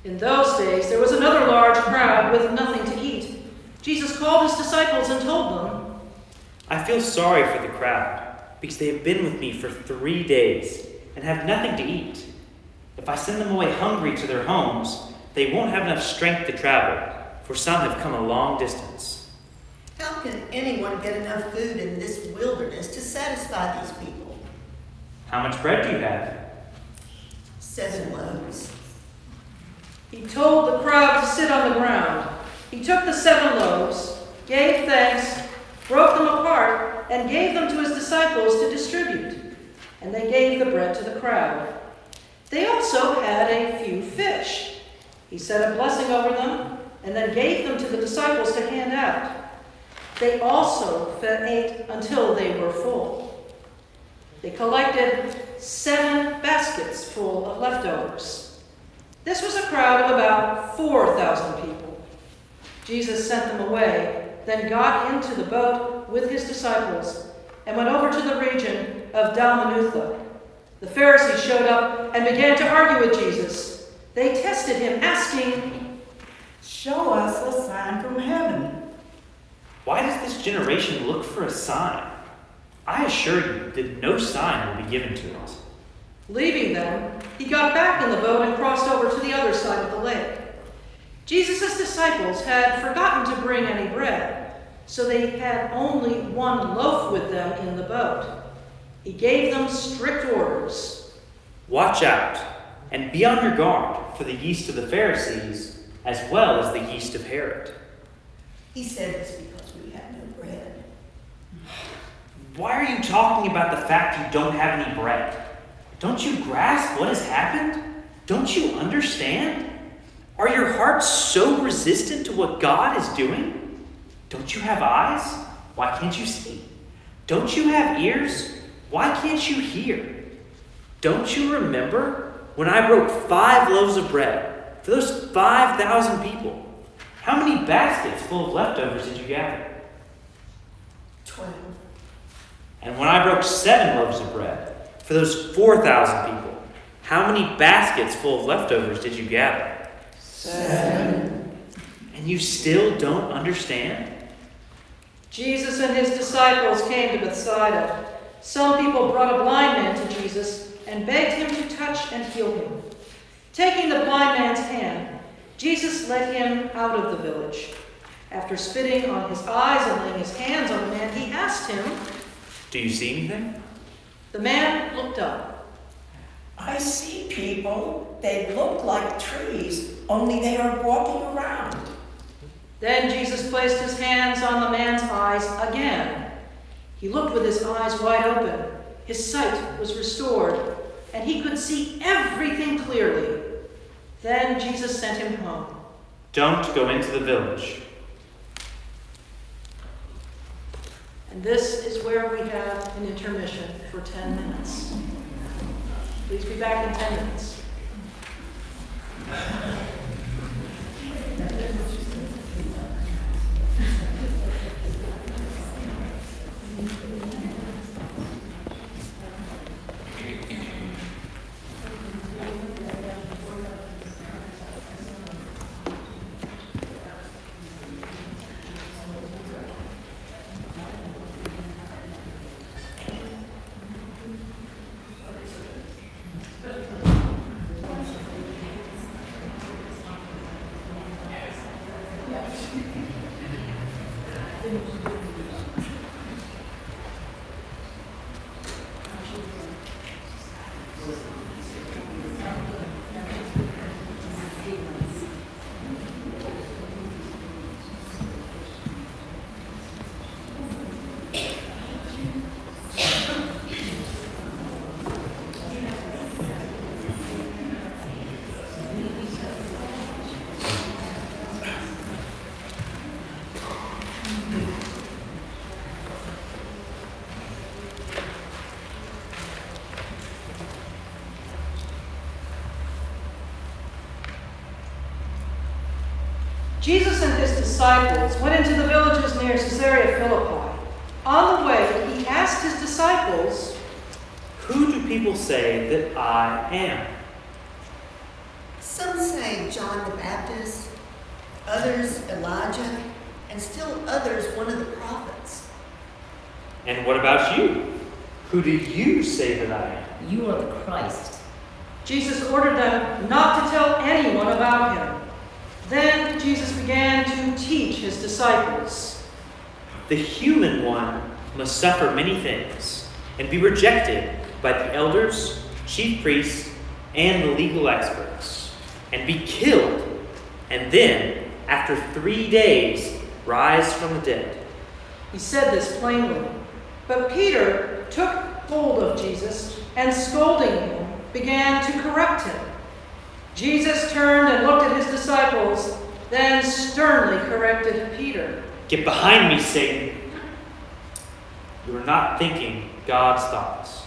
Speaker 1: In those days, there was another large crowd with nothing to eat. Jesus called his disciples and told them,
Speaker 5: I feel sorry for the crowd, because they have been with me for 3 days and have nothing to eat. If I send them away hungry to their homes, they won't have enough strength to travel, for some have come a long distance.
Speaker 10: How can anyone get enough food in this wilderness to satisfy these people?
Speaker 5: How much bread do you have?
Speaker 10: 7 loaves.
Speaker 1: He told the crowd to sit on the ground. He took the 7 loaves, gave thanks, broke them apart, and gave them to his disciples to distribute. And they gave the bread to the crowd. They also had a few fish. He said a blessing over them, and then gave them to the disciples to hand out. They also ate until they were full. They collected 7 baskets full of leftovers. This was a crowd of about 4,000 people. Jesus sent them away, then got into the boat with his disciples and went over to the region of Dalmanutha. The Pharisees showed up and began to argue with Jesus. They tested him, asking,
Speaker 8: Show us a sign from heaven.
Speaker 5: Why does this generation look for a sign? I assure you that no sign will be given to it.
Speaker 1: Leaving them, he got back in the boat and crossed over to the other side of the lake. Jesus' disciples had forgotten to bring any bread, so they had only 1 loaf with them in the boat. He gave them strict orders.
Speaker 5: Watch out, and be on your guard for the yeast of the Pharisees, as well as the yeast of Herod.
Speaker 10: He said this because we have no bread.
Speaker 5: Why are you talking about the fact you don't have any bread? Don't you grasp what has happened? Don't you understand? Are your hearts so resistant to what God is doing? Don't you have eyes? Why can't you see? Don't you have ears? Why can't you hear? Don't you remember when I broke 5 loaves of bread for those 5,000 people? How many baskets full of leftovers did you gather?
Speaker 10: 12.
Speaker 5: And when I broke 7 loaves of bread for those 4,000 people, how many baskets full of leftovers did you gather?
Speaker 10: 7.
Speaker 5: And you still don't understand?
Speaker 1: Jesus and his disciples came to Bethsaida. Some people brought a blind man to Jesus and begged him to touch and heal him. Taking the blind man's hand, Jesus led him out of the village. After spitting on his eyes and laying his hands on the man, he asked him,
Speaker 5: Do you see anything?
Speaker 1: The man looked up.
Speaker 11: I see people. They look like trees, only they are walking around.
Speaker 1: Then Jesus placed his hands on the man's eyes again. He looked with his eyes wide open. His sight was restored, and he could see everything clearly. Then Jesus sent him home.
Speaker 5: Don't go into the village.
Speaker 1: And this is where we have an intermission for 10 minutes. Please be back in 10 minutes. Jesus and his disciples went into the villages near Caesarea Philippi. On the way, he asked his disciples,
Speaker 5: Who do people say that I am?
Speaker 10: Some say John the Baptist, others Elijah, and still others one of the prophets.
Speaker 5: And what about you? Who do you say that I am?
Speaker 12: You are the Christ.
Speaker 1: Jesus ordered them not to tell anyone about him. Then Jesus began to teach his disciples.
Speaker 5: The human one must suffer many things and be rejected by the elders, chief priests, and the legal experts, and be killed, and then, after 3 days, rise from the dead.
Speaker 1: He said this plainly. But Peter took hold of Jesus and, scolding him, began to correct him. Jesus turned and looked at his disciples, then sternly corrected Peter.
Speaker 5: Get behind me, Satan! You are not thinking God's thoughts,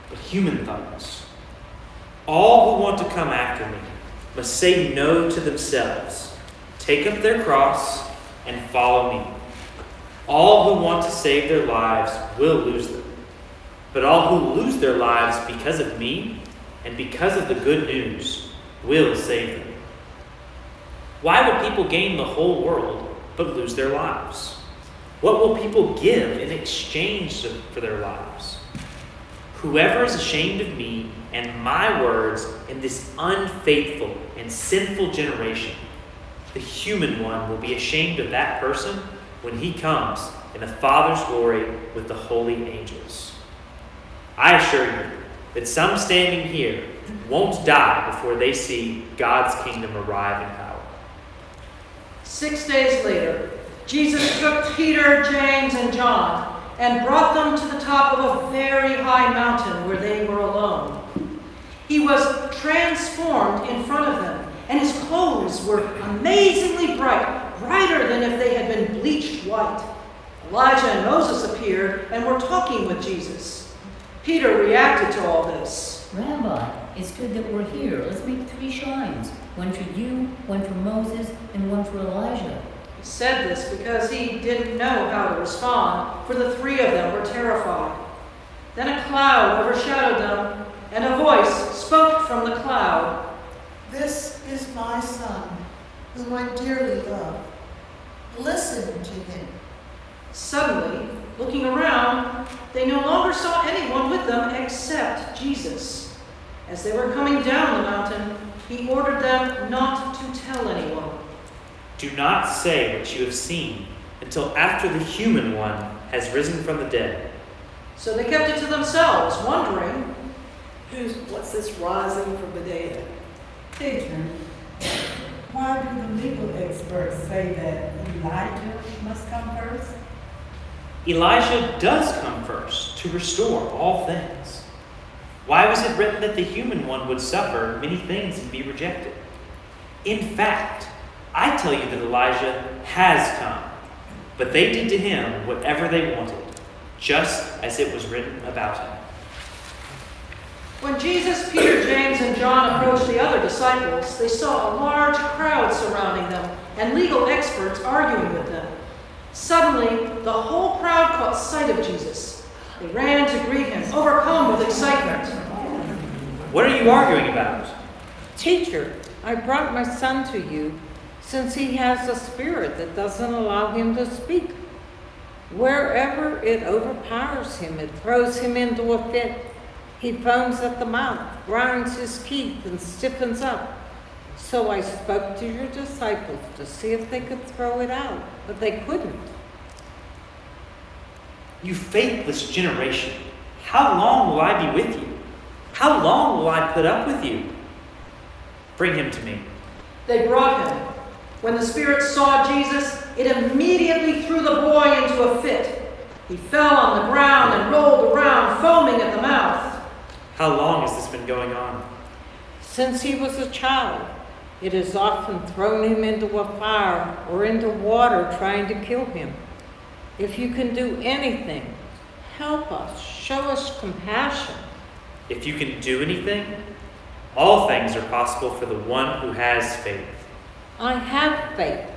Speaker 5: but human thoughts. All who want to come after me must say no to themselves, take up their cross, and follow me. All who want to save their lives will lose them, but all who lose their lives because of me and because of the good news will save them. Why would people gain the whole world but lose their lives? What will people give in exchange for their lives? Whoever is ashamed of me and my words in this unfaithful and sinful generation, the human one will be ashamed of that person when he comes in the Father's glory with the holy angels. I assure you that some standing here won't die before they see God's kingdom arrive in power.
Speaker 1: 6 days later, Jesus took Peter, James, and John and brought them to the top of a very high mountain where they were alone. He was transformed in front of them, and his clothes were amazingly bright, brighter than if they had been bleached white. Elijah and Moses appeared and were talking with Jesus. Peter reacted to all this.
Speaker 12: Rabbi, it's good that we're here. Let's make 3 shrines. One for you, one for Moses, and one for Elijah.
Speaker 1: He said this because he didn't know how to respond, for the 3 of them were terrified. Then a cloud overshadowed them, and a voice spoke from the cloud.
Speaker 4: This is my son, whom I dearly love. Listen to him.
Speaker 1: Suddenly, looking around, they no longer saw anyone with them except Jesus. As they were coming down the mountain, he ordered them not to tell anyone.
Speaker 5: Do not say what you have seen until after the human one has risen from the dead.
Speaker 1: So they kept it to themselves, wondering,
Speaker 2: What's this rising from the dead?
Speaker 8: Teacher, why do the legal experts say that Elijah must come first?
Speaker 5: Elijah does come first to restore all things. Why was it written that the human one would suffer many things and be rejected? In fact, I tell you that Elijah has come, but they did to him whatever they wanted, just as it was written about him."
Speaker 1: When Jesus, Peter, James, and John approached the other disciples, they saw a large crowd surrounding them and legal experts arguing with them. Suddenly, the whole crowd caught sight of Jesus. They ran to greet him, overcome with excitement.
Speaker 5: "What are you arguing about?"
Speaker 7: Teacher, I brought my son to you since he has a spirit that doesn't allow him to speak. Wherever it overpowers him, it throws him into a fit. He foams at the mouth, grinds his teeth, and stiffens up. So I spoke to your disciples to see if they could throw it out, but they couldn't.
Speaker 5: "You faithless generation, how long will I be with you? How long will I put up with you? Bring him to me."
Speaker 1: They brought him. When the spirit saw Jesus, it immediately threw the boy into a fit. He fell on the ground and rolled around, foaming at the mouth.
Speaker 5: "How long has this been going on?"
Speaker 7: Since he was a child, it has often thrown him into a fire or into water trying to kill him. If you can do anything, help us, show us compassion.
Speaker 5: "If you can do anything, all things are possible for the one who has faith."
Speaker 7: I have faith.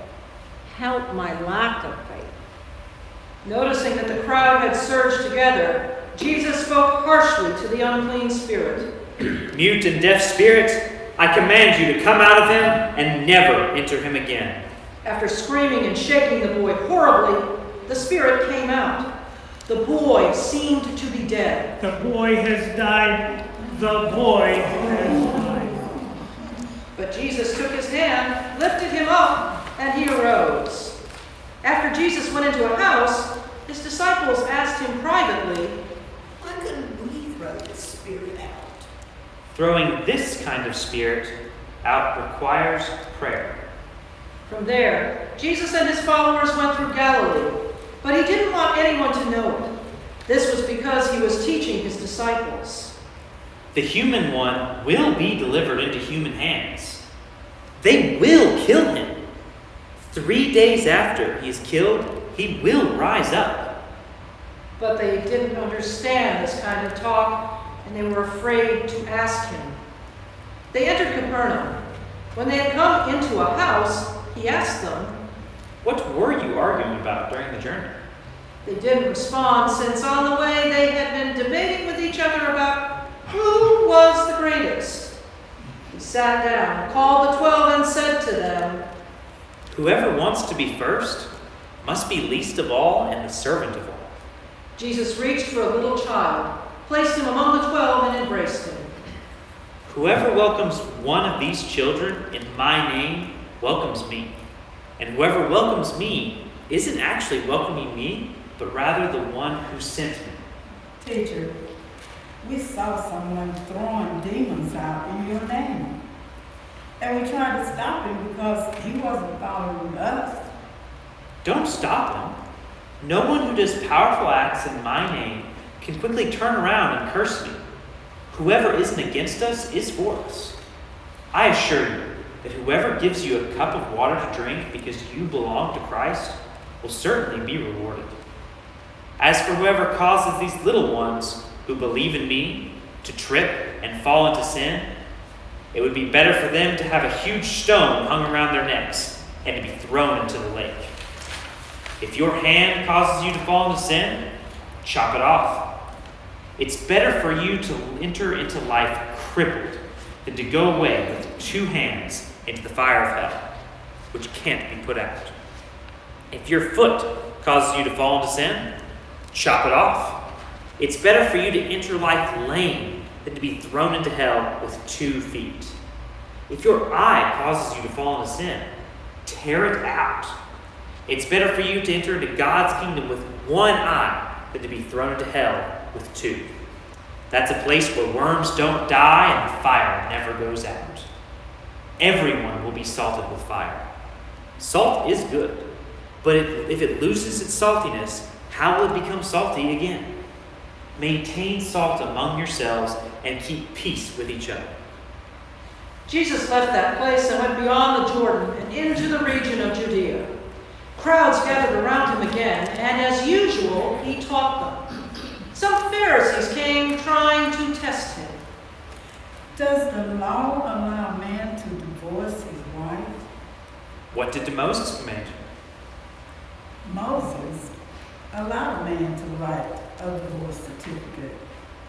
Speaker 7: Help my lack of faith.
Speaker 1: Noticing that the crowd had surged together, Jesus spoke harshly to the unclean spirit.
Speaker 5: "Mute and deaf spirit, I command you to come out of him and never enter him again."
Speaker 1: After screaming and shaking the boy horribly, the spirit came out. The boy seemed to be dead.
Speaker 6: The boy has died. The boy has died.
Speaker 1: But Jesus took his hand, lifted him up, and he arose. After Jesus went into a house, his disciples asked him privately,
Speaker 10: "Why couldn't we throw this spirit out?"
Speaker 5: Throwing this kind of spirit out requires prayer.
Speaker 1: From there, Jesus and his followers went through Galilee, but he didn't want anyone to know it. This was because he was teaching his disciples.
Speaker 5: The human one will be delivered into human hands. They will kill him. 3 days after he is killed, he will rise up.
Speaker 1: But they didn't understand this kind of talk, and they were afraid to ask him. They entered Capernaum. When they had come into a house, he asked them,
Speaker 5: "What were you arguing about during the journey?"
Speaker 1: They didn't respond, since on the way they had been debating with each other about who was the greatest. He sat down, called the 12, and said to them,
Speaker 5: "Whoever wants to be first must be least of all and the servant of all."
Speaker 1: Jesus reached for a little child, placed him among the 12, and embraced him.
Speaker 5: "Whoever welcomes one of these children in my name welcomes me. And whoever welcomes me isn't actually welcoming me, but rather the one who sent me."
Speaker 8: Teacher, we saw someone throwing demons out in your name. And we tried to stop him because he wasn't following us.
Speaker 5: Don't stop him. No one who does powerful acts in my name can quickly turn around and curse me. Whoever isn't against us is for us. I assure you that whoever gives you a cup of water to drink because you belong to Christ will certainly be rewarded. As for whoever causes these little ones who believe in me to trip and fall into sin, it would be better for them to have a huge stone hung around their necks and to be thrown into the lake. If your hand causes you to fall into sin, chop it off. It's better for you to enter into life crippled than to go away with 2 hands into the fire of hell, which can't be put out. If your foot causes you to fall into sin, chop it off. It's better for you to enter life lame than to be thrown into hell with 2 feet. If your eye causes you to fall into sin, tear it out. It's better for you to enter into God's kingdom with 1 eye than to be thrown into hell with 2. That's a place where worms don't die and the fire never goes out. Everyone will be salted with fire. Salt is good, but if it loses its saltiness, how will it become salty again? Maintain salt among yourselves and keep peace with each other.
Speaker 1: Jesus left that place and went beyond the Jordan and into the region of Judea. Crowds gathered around him again, and as usual, he taught them. Some Pharisees came trying to test him.
Speaker 8: Does the law allow a man to divorce his wife?
Speaker 5: What did Moses command you?
Speaker 8: Moses allowed a man to write a divorce certificate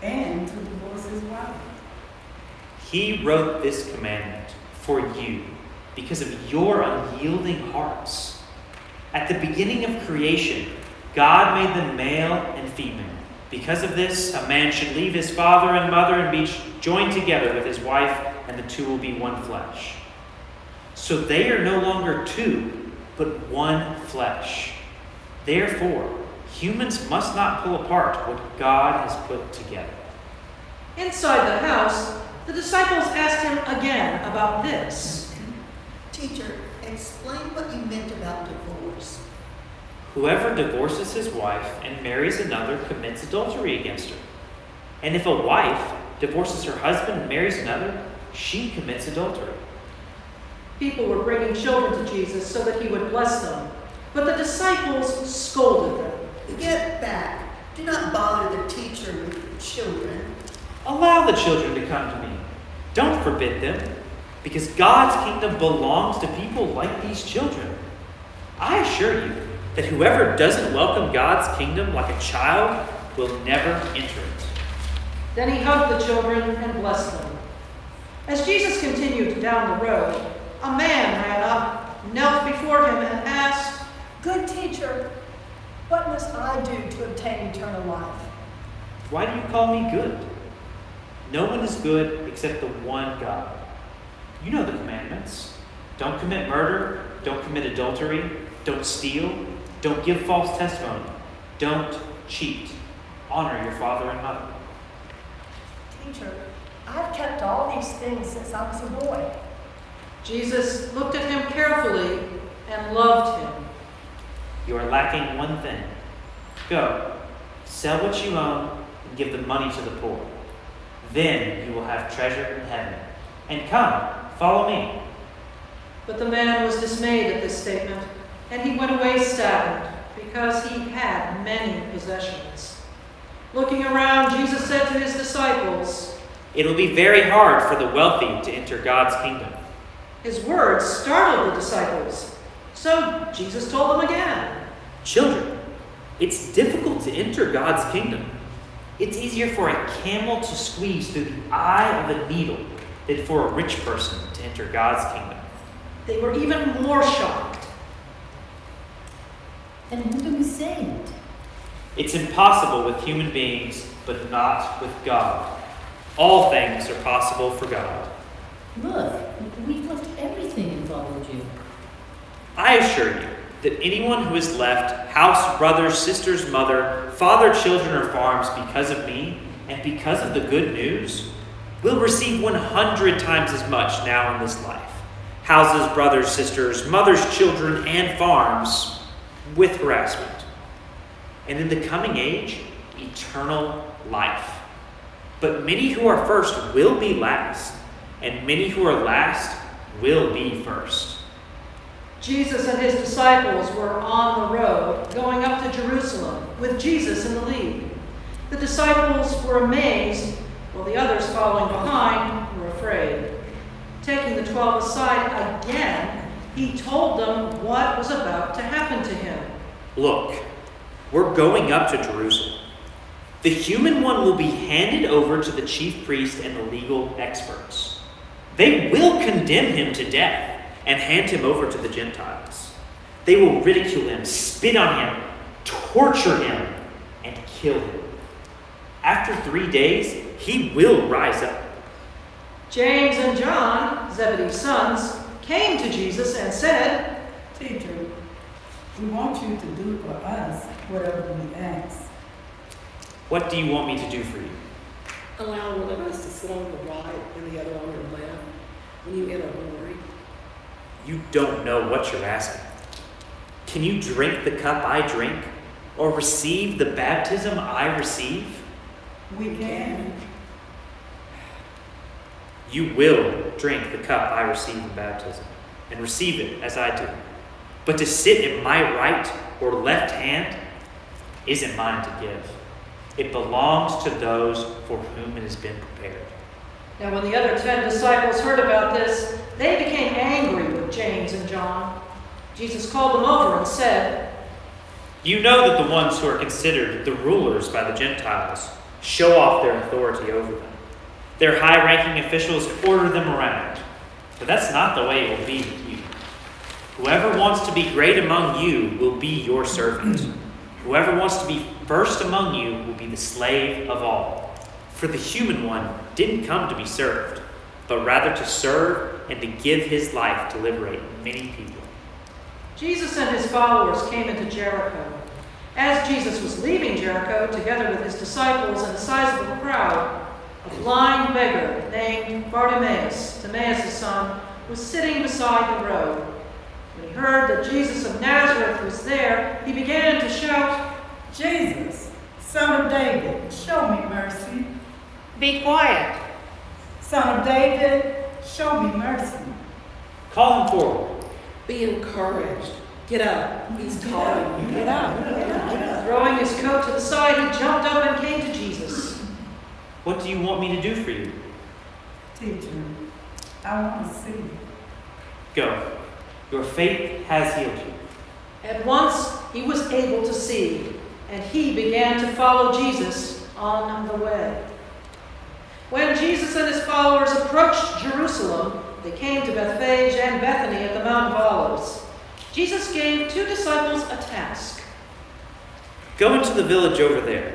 Speaker 8: and to divorce his wife.
Speaker 5: He wrote this commandment for you because of your unyielding hearts. At the beginning of creation, God made them male and female. Because of this, a man should leave his father and mother and be joined together with his wife, and the two will be one flesh. So they are no longer two, but one flesh. Therefore, humans must not pull apart what God has put together.
Speaker 1: Inside the house, the disciples asked him again about this.
Speaker 10: Teacher, explain what you meant about divorce.
Speaker 5: Whoever divorces his wife and marries another commits adultery against her. And if a wife divorces her husband and marries another, she commits adultery.
Speaker 1: People were bringing children to Jesus so that he would bless them, but the disciples scolded them.
Speaker 10: Get back. Do not bother the teacher with the children.
Speaker 5: Allow the children to come to me. Don't forbid them, because God's kingdom belongs to people like these children. I assure you that whoever doesn't welcome God's kingdom like a child will never enter it.
Speaker 1: Then he hugged the children and blessed them. As Jesus continued down the road, a man ran up, knelt before him, and asked,
Speaker 3: Good teacher, what must I do to obtain eternal life?
Speaker 5: Why do you call me good? No one is good except the one God. You know the commandments. Don't commit murder. Don't commit adultery. Don't steal. Don't give false testimony. Don't cheat. Honor your father and mother.
Speaker 3: Teacher, I've kept all these things since I was a boy.
Speaker 1: Jesus looked at him carefully and loved him.
Speaker 5: You are lacking one thing. Go, sell what you own and give the money to the poor. Then you will have treasure in heaven. And come, follow me.
Speaker 1: But the man was dismayed at this statement, and he went away saddened, because he had many possessions. Looking around, Jesus said to his disciples,
Speaker 5: It will be very hard for the wealthy to enter God's kingdom.
Speaker 1: His words startled the disciples, so Jesus told them again.
Speaker 5: Children, it's difficult to enter God's kingdom. It's easier for a camel to squeeze through the eye of a needle than for a rich person to enter God's kingdom.
Speaker 1: They were even more shocked.
Speaker 12: Then who do we send?
Speaker 5: It's impossible with human beings, but not with God. All things are possible for God.
Speaker 12: Look, we've left everything and followed you.
Speaker 5: I assure you that anyone who has left house, brothers, sisters, mother, father, children, or farms because of me and because of the good news will receive 100 times as much now in this life. Houses, brothers, sisters, mothers, children, and farms with harassment. And in the coming age, eternal life. But many who are first will be last, and many who are last will be first.
Speaker 1: Jesus and his disciples were on the road, going up to Jerusalem, with Jesus in the lead. The disciples were amazed, while the others following behind were afraid. Taking the 12 aside again, he told them what was about to happen to him.
Speaker 5: Look, we're going up to Jerusalem. The human one will be handed over to the chief priest and the legal experts. They will condemn him to death and hand him over to the Gentiles. They will ridicule him, spit on him, torture him, and kill him. After 3 days, he will rise up.
Speaker 1: James and John, Zebedee's sons, came to Jesus and said,
Speaker 8: Teacher, we want you to do for us whatever we ask.
Speaker 5: What do you want me to do for you?
Speaker 2: Allow one of us to sit on the right and the other on your left when you enter glory.
Speaker 5: You don't know what you're asking. Can you drink the cup I drink, or receive the baptism I receive?
Speaker 8: We can.
Speaker 5: You will drink the cup I receive in baptism, and receive it as I do. But to sit at my right or left hand isn't mine to give. It belongs to those for whom it has been prepared."
Speaker 1: Now when the other 10 disciples heard about this, they became angry with James and John. Jesus called them over and said,
Speaker 5: "You know that the ones who are considered the rulers by the Gentiles show off their authority over them. Their high-ranking officials order them around. But that's not the way it will be with you. Whoever wants to be great among you will be your servant. Whoever wants to be first among you will be the slave of all. For the human one didn't come to be served, but rather to serve and to give his life to liberate many people."
Speaker 1: Jesus and his followers came into Jericho. As Jesus was leaving Jericho, together with his disciples and a sizable crowd, a blind beggar named Barnabas, Timaeus' son, was sitting beside the road. When he heard that Jesus of Nazareth was there, he began to shout,
Speaker 8: Jesus, Son of David, show me mercy.
Speaker 9: Be quiet.
Speaker 8: Son of David, show me mercy.
Speaker 5: Call him forward.
Speaker 2: Be encouraged. Get up. He's calling you. Get up.
Speaker 1: Throwing his coat to the side, he jumped up and came to Jesus.
Speaker 5: "What do you want me to do for you?"
Speaker 8: Teacher, I want to see.
Speaker 5: "Go. Your faith has healed you."
Speaker 1: At once he was able to see, and he began to follow Jesus on the way. When Jesus and his followers approached Jerusalem, they came to Bethphage and Bethany at the Mount of Olives. Jesus gave 2 disciples a task.
Speaker 5: "Go into the village over there.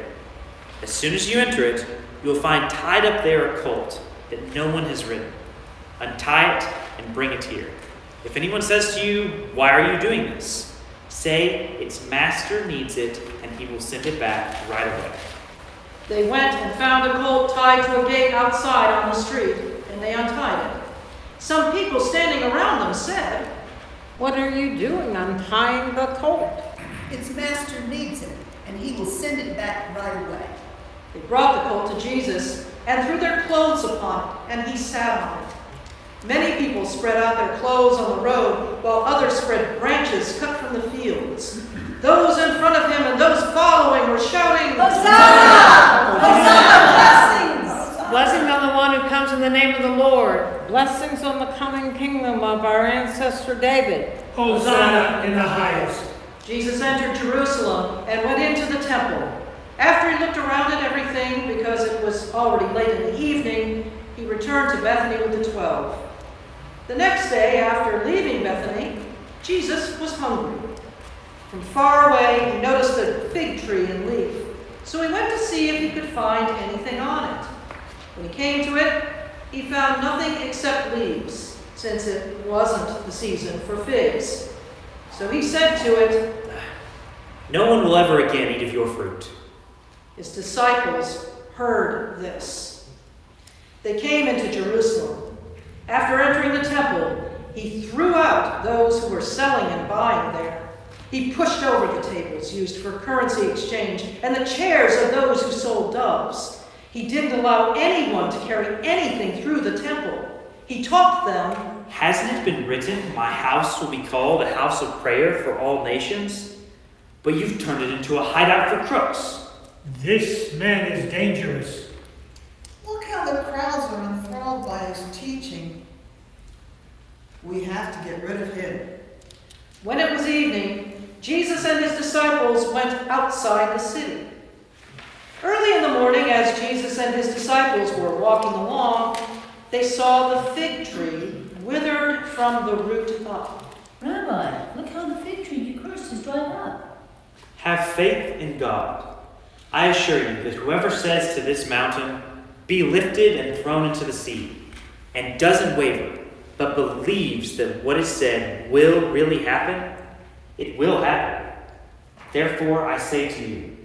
Speaker 5: As soon as you enter it, you will find tied up there a colt that no one has ridden. Untie it and bring it here. If anyone says to you, 'Why are you doing this?' say, 'Its master needs it, and he will send it back right away.'"
Speaker 1: They went and found a colt tied to a gate outside on the street, and they untied it. Some people standing around them said,
Speaker 7: What are you doing untying the colt?
Speaker 10: Its master needs it, and he will send it back right away.
Speaker 1: They brought the colt to Jesus and threw their clothes upon it, and he sat on it. Many people spread out their clothes on the road, while others spread branches cut from the fields. Those in front of him and those following were shouting,
Speaker 3: Hosanna! Hosanna! Blessings!
Speaker 9: Blessing on the one who comes in the name of the Lord.
Speaker 7: Blessings on the coming kingdom of our ancestor David.
Speaker 6: Hosanna in the highest.
Speaker 1: Jesus entered Jerusalem and went into the temple. After he looked around at everything, because it was already late in the evening, he returned to Bethany with the 12. The next day, after leaving Bethany, Jesus was hungry. From far away, he noticed a fig tree in leaf, so he went to see if he could find anything on it. When he came to it, he found nothing except leaves, since it wasn't the season for figs. So he said to it,
Speaker 5: "No one will ever again eat of your fruit."
Speaker 1: His disciples heard this. They came into Jerusalem. After entering the temple, he threw out those who were selling and buying there. He pushed over the tables used for currency exchange and the chairs of those who sold doves. He didn't allow anyone to carry anything through the temple. He taught them,
Speaker 5: "Hasn't it been written, 'My house will be called a house of prayer for all nations'? But you've turned it into a hideout for crooks."
Speaker 6: This man is dangerous.
Speaker 4: Look how the crowds are enthralled by his teaching. We have to get rid of him.
Speaker 1: When it was evening, Jesus and his disciples went outside the city. Early in the morning, as Jesus and his disciples were walking along, they saw the fig tree withered from the root up.
Speaker 12: Rabbi, look how the fig tree you cursed is dried up.
Speaker 5: Have faith in God. I assure you that whoever says to this mountain, 'Be lifted and thrown into the sea,' and doesn't waver, but believes that what is said will really happen, it will happen. Therefore, I say to you,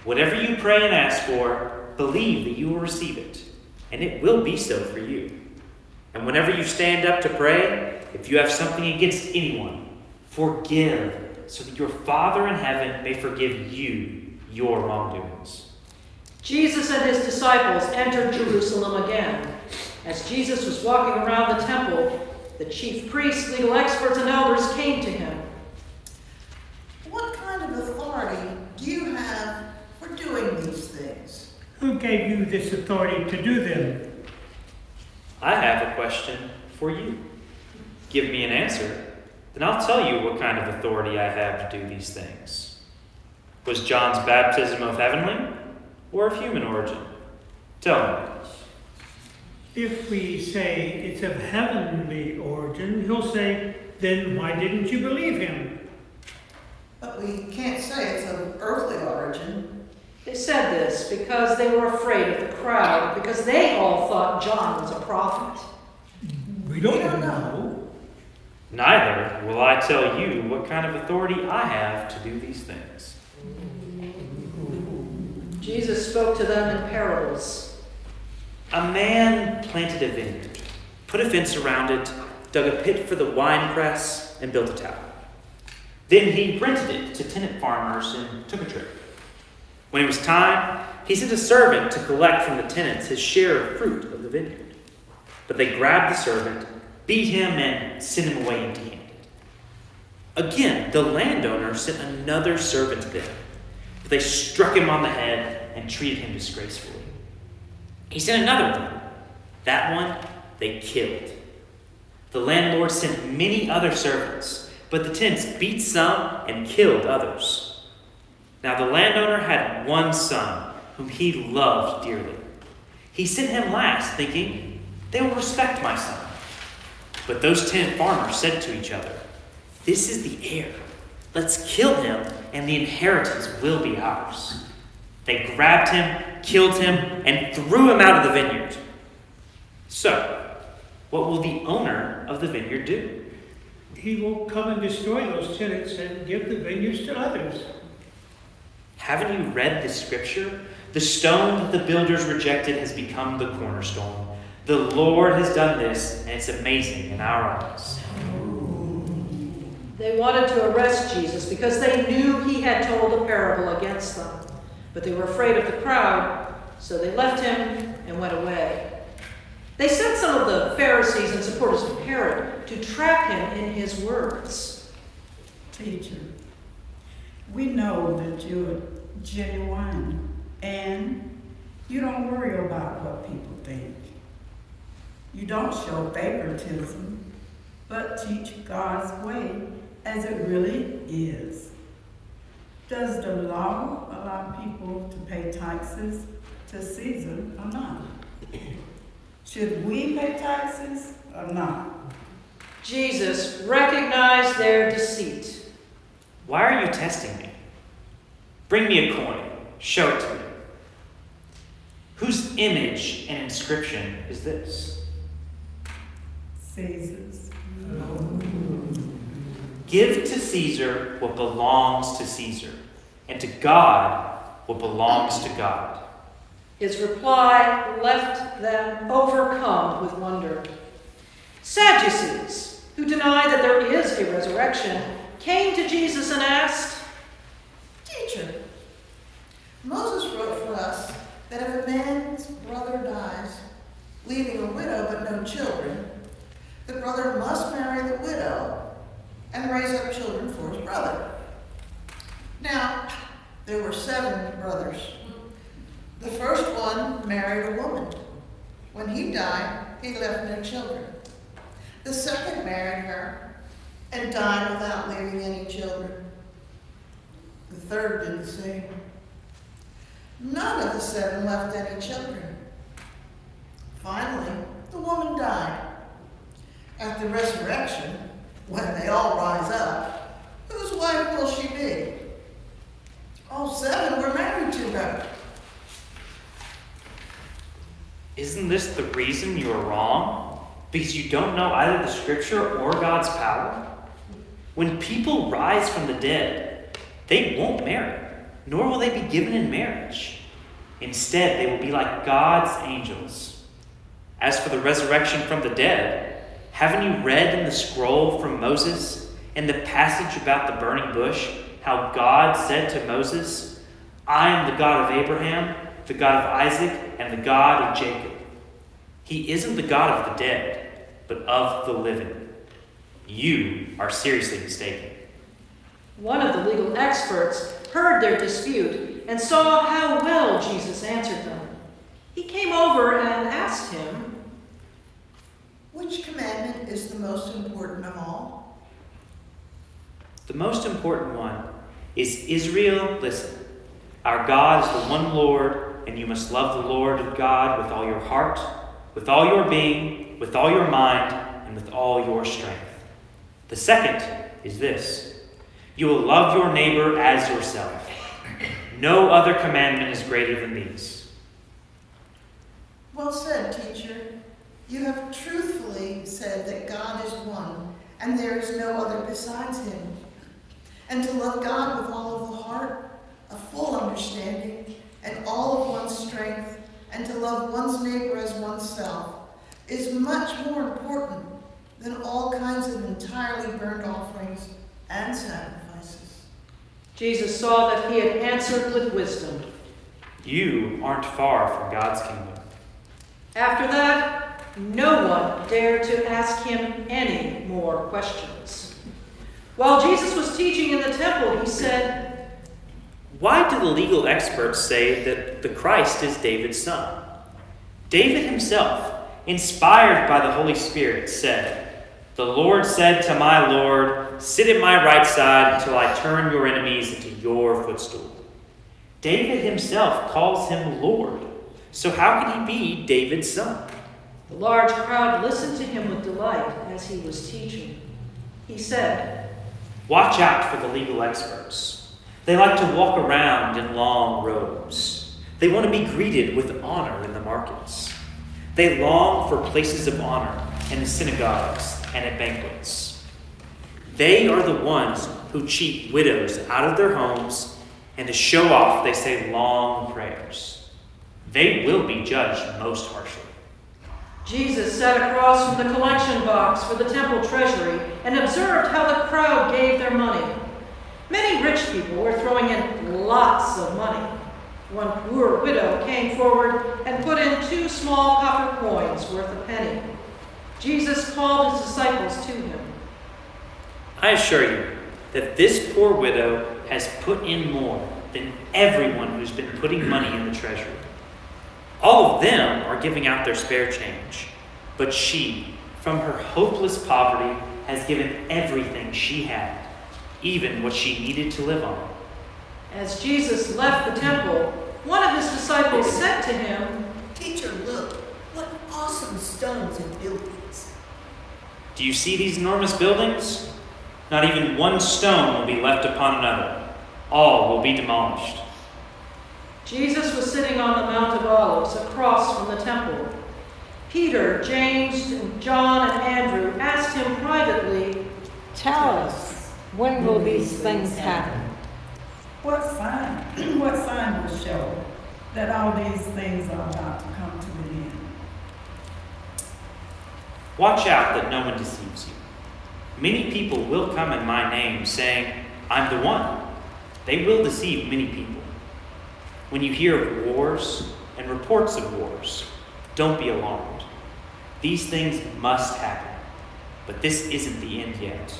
Speaker 5: whatever you pray and ask for, believe that you will receive it, and it will be so for you. And whenever you stand up to pray, if you have something against anyone, forgive, so that your Father in heaven may forgive you your wrongdoings."
Speaker 1: Jesus and his disciples entered Jerusalem again. As Jesus was walking around the temple, the chief priests, legal experts, and elders came to him.
Speaker 4: What kind of authority do you have for doing these things?
Speaker 6: Who gave you this authority to do them?
Speaker 5: I have a question for you. Give me an answer, then I'll tell you what kind of authority I have to do these things. Was John's baptism of heavenly or of human origin? Tell me.
Speaker 6: If we say it's of heavenly origin, he'll say, then why didn't you believe him?
Speaker 4: But we can't say it's of earthly origin.
Speaker 1: They said this because they were afraid of the crowd, because they all thought John was a prophet.
Speaker 6: We don't know.
Speaker 5: Neither will I tell you what kind of authority I have to do these things.
Speaker 1: Jesus spoke to them in parables.
Speaker 5: A man planted a vineyard, put a fence around it, dug a pit for the winepress, and built a tower. Then he rented it to tenant farmers and took a trip. When it was time, he sent a servant to collect from the tenants his share of fruit of the vineyard. But they grabbed the servant, beat him, and sent him away empty-handed. Again, the landowner sent another servant to them, but they struck him on the head and treated him disgracefully. He sent another one. That one they killed. The landlord sent many other servants, but the tenants beat some and killed others. Now the landowner had one son whom he loved dearly. He sent him last, thinking, they will respect my son. But those tenant farmers said to each other, this is the heir. Let's kill him, and the inheritance will be ours. They grabbed him, killed him, and threw him out of the vineyard. So, what will the owner of the vineyard do?
Speaker 6: He will come and destroy those tenants and give the vineyards to others.
Speaker 5: Haven't you read the scripture? The stone that the builders rejected has become the cornerstone. The Lord has done this, and it's amazing in our eyes.
Speaker 1: They wanted to arrest Jesus because they knew he had told a parable against them. But they were afraid of the crowd, so they left him and went away. They sent some of the Pharisees and supporters of Herod to trap him in his words.
Speaker 8: Teacher, we know that you're genuine and you don't worry about what people think. You don't show favoritism, but teach God's way as it really is. Does the law allow people to pay taxes to Caesar or not? Should we pay taxes or not?
Speaker 1: Jesus recognized their deceit.
Speaker 5: Why are you testing me? Bring me a coin. Show it to me. Whose image and inscription is this?
Speaker 8: Caesar's.
Speaker 5: Give to Caesar what belongs to Caesar, and to God what belongs to God.
Speaker 1: His reply left them overcome with wonder. Sadducees, who deny that there is a resurrection, came to Jesus and asked,
Speaker 4: Teacher, Moses wrote for us that if a man's brother dies, leaving a widow but no children, the brother must marry the widow and raise up children for his brother. Now, there were 7 brothers. The first one married a woman. When he died, he left no children. The second married her and died without leaving any children. The third did the same. None of the 7 left any children. Finally, the woman died. At the resurrection, when they all rise up, whose wife will she be? All 7 were married to her.
Speaker 5: Isn't this the reason you are wrong? Because you don't know either the scripture or God's power? When people rise from the dead, they won't marry, nor will they be given in marriage. Instead, they will be like God's angels. As for the resurrection from the dead, haven't you read in the scroll from Moses, in the passage about the burning bush, how God said to Moses, I am the God of Abraham, the God of Isaac, and the God of Jacob. He isn't the God of the dead, but of the living. You are seriously mistaken.
Speaker 1: One of the legal experts heard their dispute and saw how well Jesus answered them. He came over and asked him,
Speaker 4: Which commandment is the most important of all?
Speaker 5: The most important one is, Israel, listen. Our God is the one Lord, and you must love the Lord God with all your heart, with all your being, with all your mind, and with all your strength. The second is this. You will love your neighbor as yourself. No other commandment is greater than these.
Speaker 4: Well said, teacher. You have truthfully said that God is one, and there is no other besides him. And to love God with all of the heart, a full understanding, and all of one's strength, and to love one's neighbor as oneself, is much more important than all kinds of entirely burnt offerings and sacrifices.
Speaker 1: Jesus saw that he had answered with wisdom.
Speaker 5: You aren't far from God's kingdom.
Speaker 1: After that, no one dared to ask him any more questions. While Jesus was teaching in the temple, he said,
Speaker 5: Why do the legal experts say that the Christ is David's son? David himself, inspired by the Holy Spirit, said, The Lord said to my Lord, Sit at my right side until I turn your enemies into your footstool. David himself calls him Lord. So how can he be David's son?
Speaker 1: The large crowd listened to him with delight as he was teaching. He said,
Speaker 5: Watch out for the legal experts. They like to walk around in long robes. They want to be greeted with honor in the markets. They long for places of honor in the synagogues and at banquets. They are the ones who cheat widows out of their homes, and to show off, they say long prayers. They will be judged most harshly.
Speaker 1: Jesus sat across from the collection box for the temple treasury and observed how the crowd gave their money. Many rich people were throwing in lots of money. One poor widow came forward and put in 2 small copper coins worth a penny. Jesus called his disciples to him.
Speaker 5: I assure you that this poor widow has put in more than everyone who's been putting money in the treasury. All of them are giving out their spare change, but she, from her hopeless poverty, has given everything she had, even what she needed to live on.
Speaker 1: As Jesus left the temple, one of his disciples said to him,
Speaker 10: Teacher, look, what awesome stones and buildings.
Speaker 5: Do you see these enormous buildings? Not even one stone will be left upon another. All will be demolished.
Speaker 1: Jesus was sitting on the Mount of Olives across from the temple. Peter, James, and John, and Andrew asked him privately,
Speaker 7: Tell us, when will these things happen?
Speaker 8: What sign will show that all these things are about to come to an end?
Speaker 5: Watch out that no one deceives you. Many people will come in my name saying, I'm the one. They will deceive many people. When you hear of wars and reports of wars, don't be alarmed. These things must happen, but this isn't the end yet.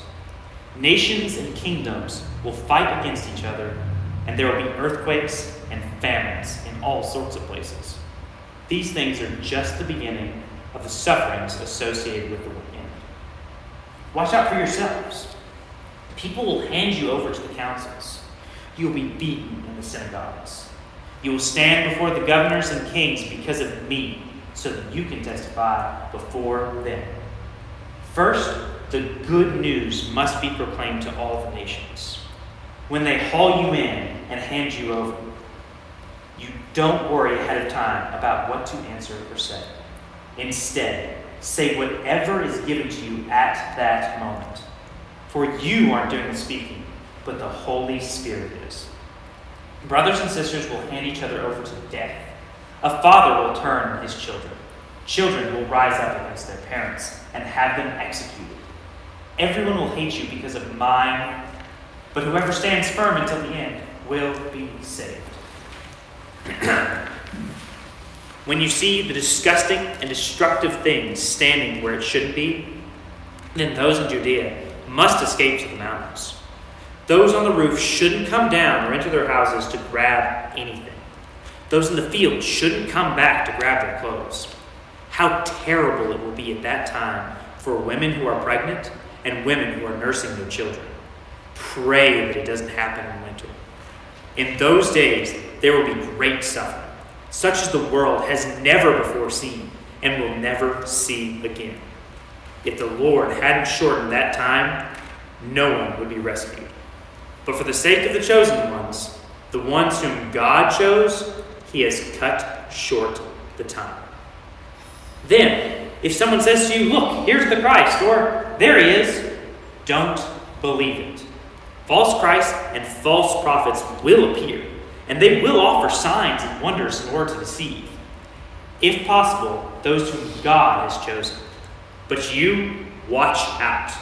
Speaker 5: Nations and kingdoms will fight against each other, and there will be earthquakes and famines in all sorts of places. These things are just the beginning of the sufferings associated with the end. Watch out for yourselves. People will hand you over to the councils. You will be beaten in the synagogues. You will stand before the governors and kings because of me, so that you can testify before them. First, the good news must be proclaimed to all the nations. When they haul you in and hand you over, you don't worry ahead of time about what to answer or say. Instead, say whatever is given to you at that moment. For you aren't doing the speaking, but the Holy Spirit is. Brothers and sisters will hand each other over to death. A father will turn his children. Children will rise up against their parents and have them executed. Everyone will hate you because of mine, but whoever stands firm until the end will be saved. When you see the disgusting and destructive things standing where it shouldn't be, then those in Judea must escape to the mountains. Those on the roof shouldn't come down or enter their houses to grab anything. Those in the field shouldn't come back to grab their clothes. How terrible it will be at that time for women who are pregnant and women who are nursing their children. Pray that it doesn't happen in winter. In those days, there will be great suffering, such as the world has never before seen and will never see again. If the Lord hadn't shortened that time, no one would be rescued. But for the sake of the chosen ones, the ones whom God chose, he has cut short the time. Then, if someone says to you, "Look, here's the Christ," or "There he is," don't believe it. False Christs and false prophets will appear, and they will offer signs and wonders in order to deceive, if possible, those whom God has chosen. But you, watch out.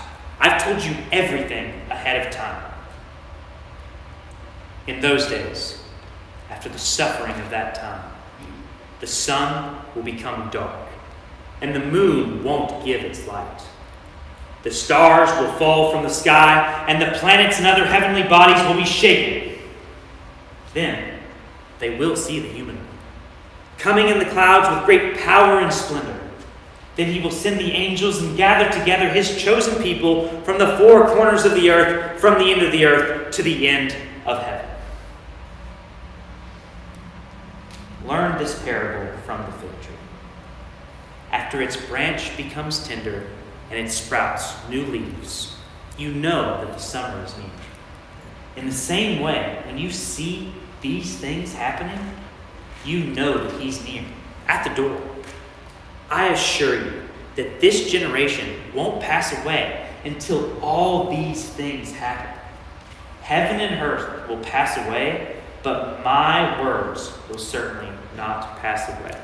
Speaker 5: I've told you everything ahead of time. In those days, after the suffering of that time, the sun will become dark, and the moon won't give its light. The stars will fall from the sky, and the planets and other heavenly bodies will be shaken. Then they will see the human one, coming in the clouds with great power and splendor. Then he will send the angels and gather together his chosen people from the four corners of the earth, from the end of the earth to the end of heaven. Learn this parable from the fig tree. After its branch becomes tender and it sprouts new leaves, you know that the summer is near. In the same way, when you see these things happening, you know that he's near, at the door. I assure you that this generation won't pass away until all these things happen. Heaven and earth will pass away, but my words will certainly not pass away.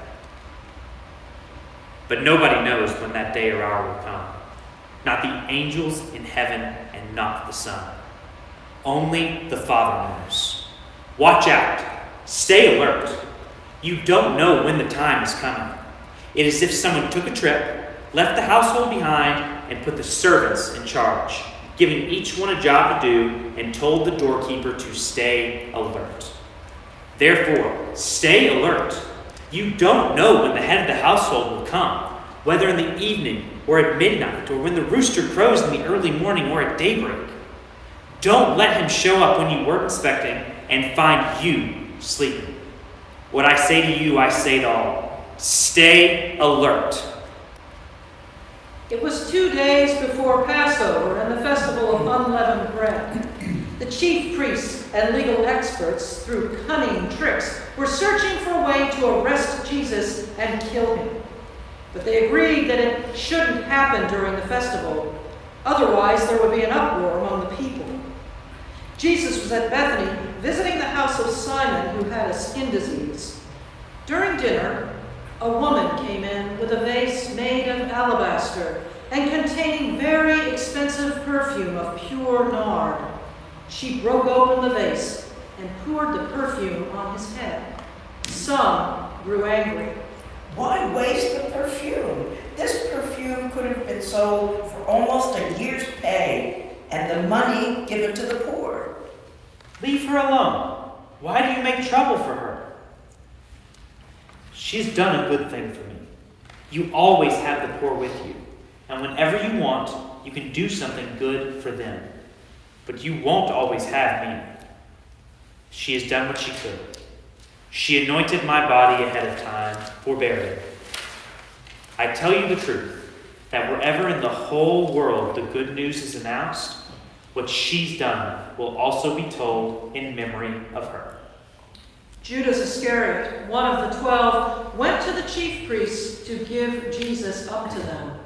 Speaker 5: But nobody knows when that day or hour will come. Not the angels in heaven and not the Son. Only the Father knows. Watch out. Stay alert. You don't know when the time is coming. It is as if someone took a trip, left the household behind, and put the servants in charge, giving each one a job to do, and told the doorkeeper to stay alert. Therefore, stay alert. You don't know when the head of the household will come, whether in the evening or at midnight, or when the rooster crows in the early morning or at daybreak. Don't let him show up when you weren't expecting and find you sleeping. What I say to you, I say to all. Stay alert.
Speaker 1: It was 2 days before Passover and the festival of unleavened bread. The chief priests and legal experts, through cunning tricks, were searching for a way to arrest Jesus and kill him. But they agreed that it shouldn't happen during the festival. Otherwise, there would be an uproar among the people. Jesus was at Bethany visiting the house of Simon, who had a skin disease. During dinner, a woman came in with a vase made of alabaster and containing very expensive perfume of pure nard. She broke open the vase and poured the perfume on his head. Some grew angry.
Speaker 11: Why waste the perfume? This perfume could have been sold for almost a year's pay and the money given to the poor.
Speaker 5: Leave her alone. Why do you make trouble for her? She's done a good thing for me. You always have the poor with you, and whenever you want, you can do something good for them. But you won't always have me. She has done what she could. She anointed my body ahead of time for burial. I tell you the truth, that wherever in the whole world the good news is announced, what she's done will also be told in memory of her.
Speaker 1: Judas Iscariot, one of the 12, went to the chief priests to give Jesus up to them.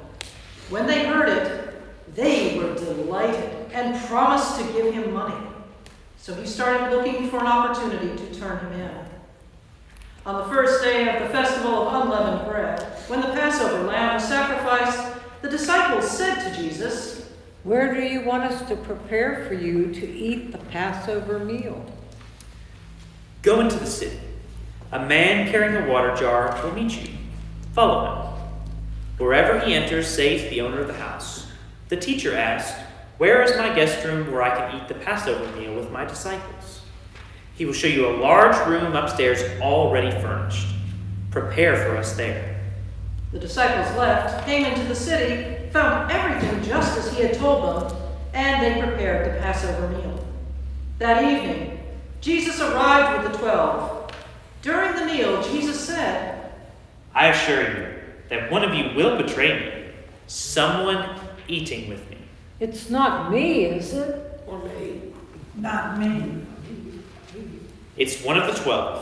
Speaker 1: When they heard it, they were delighted and promised to give him money. So he started looking for an opportunity to turn him in. On the first day of the festival of unleavened bread, when the Passover lamb was sacrificed, the disciples said to Jesus,
Speaker 7: "Where do you want us to prepare for you to eat the Passover meal?"
Speaker 5: Go into the city. a man carrying a water jar will meet you. Follow him. Wherever he enters, say to the owner of the house, 'The teacher asked, where is my guest room where I can eat the Passover meal with my disciples?' He will show you a large room upstairs already furnished. Prepare for us there."
Speaker 1: The disciples left, came into the city, found everything just as he had told them, and they prepared the Passover meal. That evening, Jesus arrived with the 12. During the meal, Jesus said,
Speaker 5: "I assure you that one of you will betray me, someone eating with me."
Speaker 7: It's not me, is it?
Speaker 2: Or me.
Speaker 8: Not me.
Speaker 5: It's one of the 12,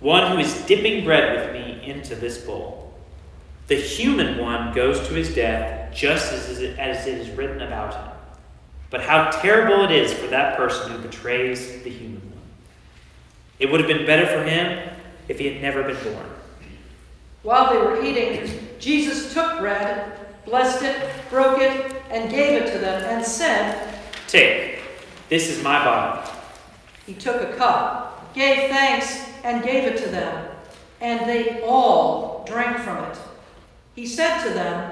Speaker 5: one who is dipping bread with me into this bowl. The human one goes to his death just as it is written about him. But how terrible it is for that person who betrays the human one. It would have been better for him if he had never been born.
Speaker 1: While they were eating, Jesus took bread, blessed it, broke it, and gave it to them, and said,
Speaker 5: "Take, this is my body."
Speaker 1: He took a cup, gave thanks, and gave it to them, and they all drank from it. He said to them,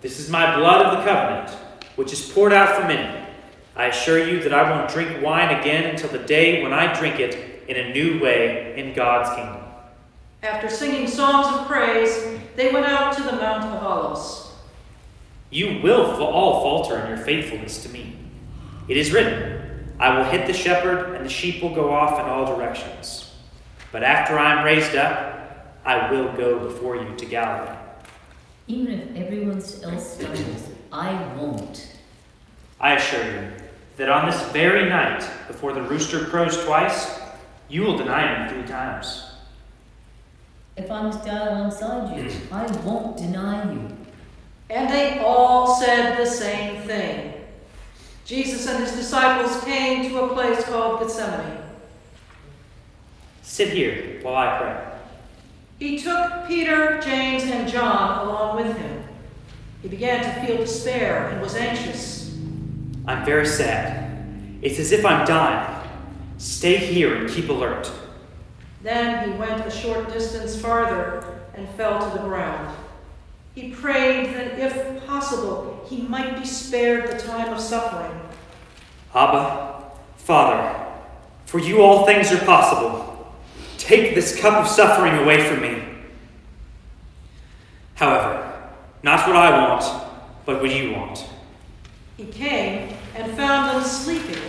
Speaker 5: "This is my blood of the covenant, which is poured out for many. I assure you that I won't drink wine again until the day when I drink it in a new way in God's kingdom."
Speaker 1: After singing songs of praise, they went out to the Mount of Olives.
Speaker 5: "You will all falter in your faithfulness to me. It is written, I will hit the shepherd, and the sheep will go off in all directions. But after I am raised up, I will go before you to Galilee."
Speaker 12: Even if everyone else stumbles, I won't.
Speaker 5: I assure you that on this very night, before the rooster crows twice, you will deny me 3 times.
Speaker 12: If I must die alongside you, I won't deny you.
Speaker 1: And they all said the same thing. Jesus and his disciples came to a place called Gethsemane.
Speaker 5: "Sit here while I pray."
Speaker 1: He took Peter, James, and John along with him. He began to feel despair and was anxious.
Speaker 5: "I'm very sad. It's as if I'm dying. Stay here and keep alert."
Speaker 1: Then he went a short distance farther and fell to the ground. He prayed that if possible, he might be spared the time of suffering.
Speaker 5: "Abba, Father, for you all things are possible. Take this cup of suffering away from me. However, not what I want, but what you want."
Speaker 1: He came and found them sleeping.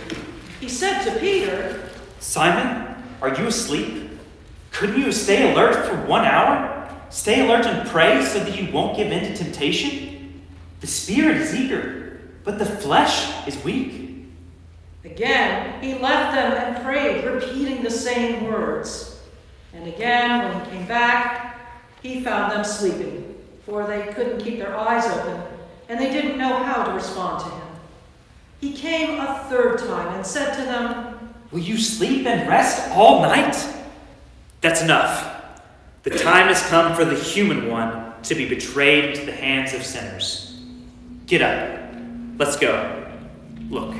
Speaker 1: He said to Peter,
Speaker 5: "Simon, are you asleep? Couldn't you stay alert for 1 hour? Stay alert and pray so that you won't give in to temptation? The spirit is eager, but the flesh is weak."
Speaker 1: Again, he left them and prayed, repeating the same words. And again, when he came back, he found them sleeping, for they couldn't keep their eyes open, and they didn't know how to respond to him. He came a 3rd time and said to them,
Speaker 5: "Will you sleep and rest all night? That's enough. The time has come for the human one to be betrayed into the hands of sinners. Get up. Let's go. Look,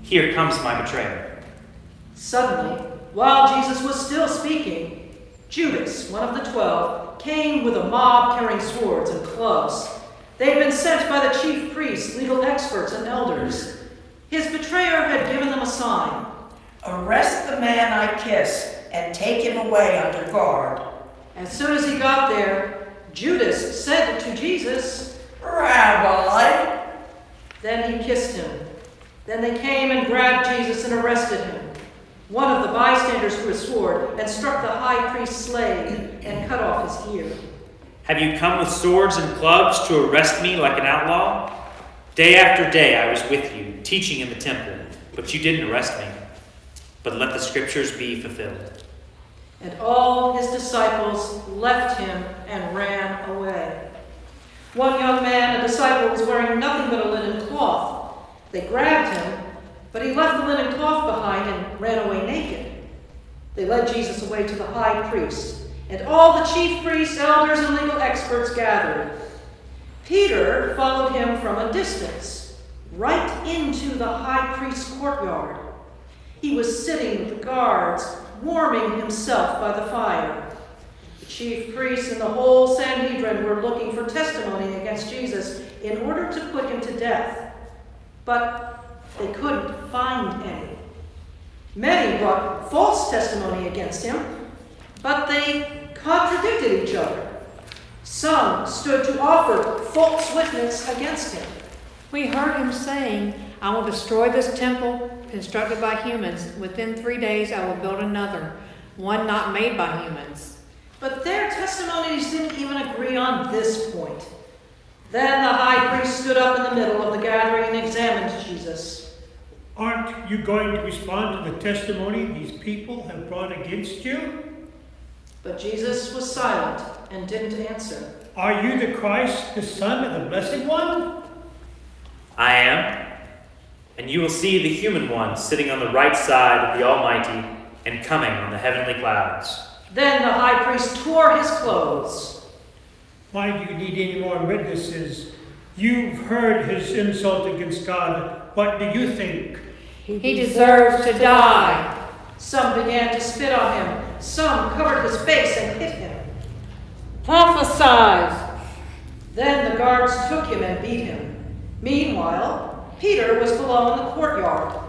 Speaker 5: here comes my betrayer."
Speaker 1: Suddenly, while Jesus was still speaking, Judas, one of the 12, came with a mob carrying swords and clubs. They had been sent by the chief priests, legal experts, and elders. His betrayer had given them a sign.
Speaker 11: "Arrest the man I kiss and take him away under guard."
Speaker 1: As soon as he got there, Judas said to Jesus,
Speaker 11: "Rabbi."
Speaker 1: Then he kissed him. Then they came and grabbed Jesus and arrested him. One of the bystanders drew a sword and struck the high priest's slave and cut off his ear.
Speaker 5: "Have you come with swords and clubs to arrest me like an outlaw? Day after day I was with you, teaching in the temple, but you didn't arrest me. But let the scriptures be fulfilled."
Speaker 1: And all his disciples left him and ran away. One young man, a disciple, was wearing nothing but a linen cloth. They grabbed him, but he left the linen cloth behind and ran away naked. They led Jesus away to the high priest, and all the chief priests, elders, and legal experts gathered. Peter followed him from a distance, right into the high priest's courtyard. He was sitting with the guards, warming himself by the fire. The chief priests and the whole Sanhedrin were looking for testimony against Jesus in order to put him to death, but they couldn't find any. Many brought false testimony against him, but they contradicted each other. Some stood to offer false witness against him.
Speaker 9: We heard him saying, I will destroy this temple constructed by humans. Within 3 days I will build another, one not made by humans.
Speaker 1: But their testimonies didn't even agree on this point. Then the high priest stood up in the middle of the gathering and examined Jesus.
Speaker 6: Aren't you going to respond to the testimony these people have brought against you?
Speaker 1: But Jesus was silent and didn't answer.
Speaker 6: Are you the Christ, the Son of the Blessed One?
Speaker 5: I am. And you will see the human one sitting on the right side of the Almighty and coming on the heavenly clouds.
Speaker 1: Then the high priest tore his clothes.
Speaker 6: Why do you need any more witnesses? You've heard his insult against God. What do you think?
Speaker 9: He deserves to die.
Speaker 1: Some began to spit on him. Some covered his face and hit him.
Speaker 7: Prophesy.
Speaker 1: Then the guards took him and beat him. Meanwhile, Peter was below in the courtyard.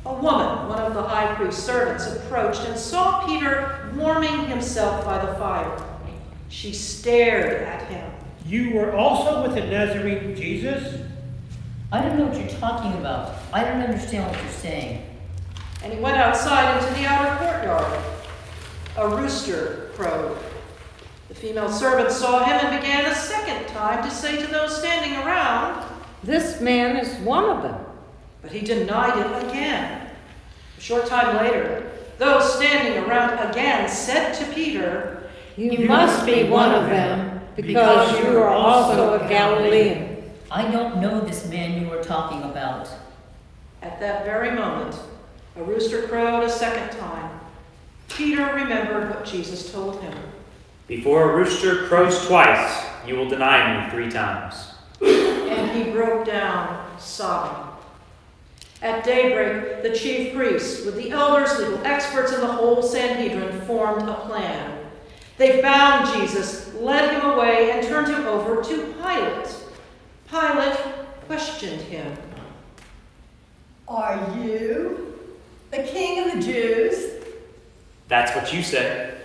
Speaker 1: A woman, one of the high priest's servants, approached and saw Peter warming himself by the fire. She stared at him.
Speaker 6: You were also with the Nazarene Jesus?
Speaker 12: I don't know what you're talking about. I don't understand what you're saying.
Speaker 1: And he went outside into the outer courtyard. A rooster crowed. The female servant saw him and began a second time to say to those standing around,
Speaker 7: This man is one of them.
Speaker 1: but he denied it again. A short time later, those standing around again said to Peter,
Speaker 7: You must be one of them, because you are also a Galilean.
Speaker 12: I don't know this man you are talking about.
Speaker 1: At that very moment, a rooster crowed a second time. Peter remembered what Jesus told him.
Speaker 5: Before a rooster crows twice, you will deny me 3 times.
Speaker 1: And he broke down, sobbing. At daybreak, the chief priests, with the elders, legal experts, and the whole Sanhedrin, formed a plan. They bound Jesus, led him away, and turned him over to Pilate. Pilate questioned him.
Speaker 3: Are you the king of the Jews?
Speaker 5: That's what you say.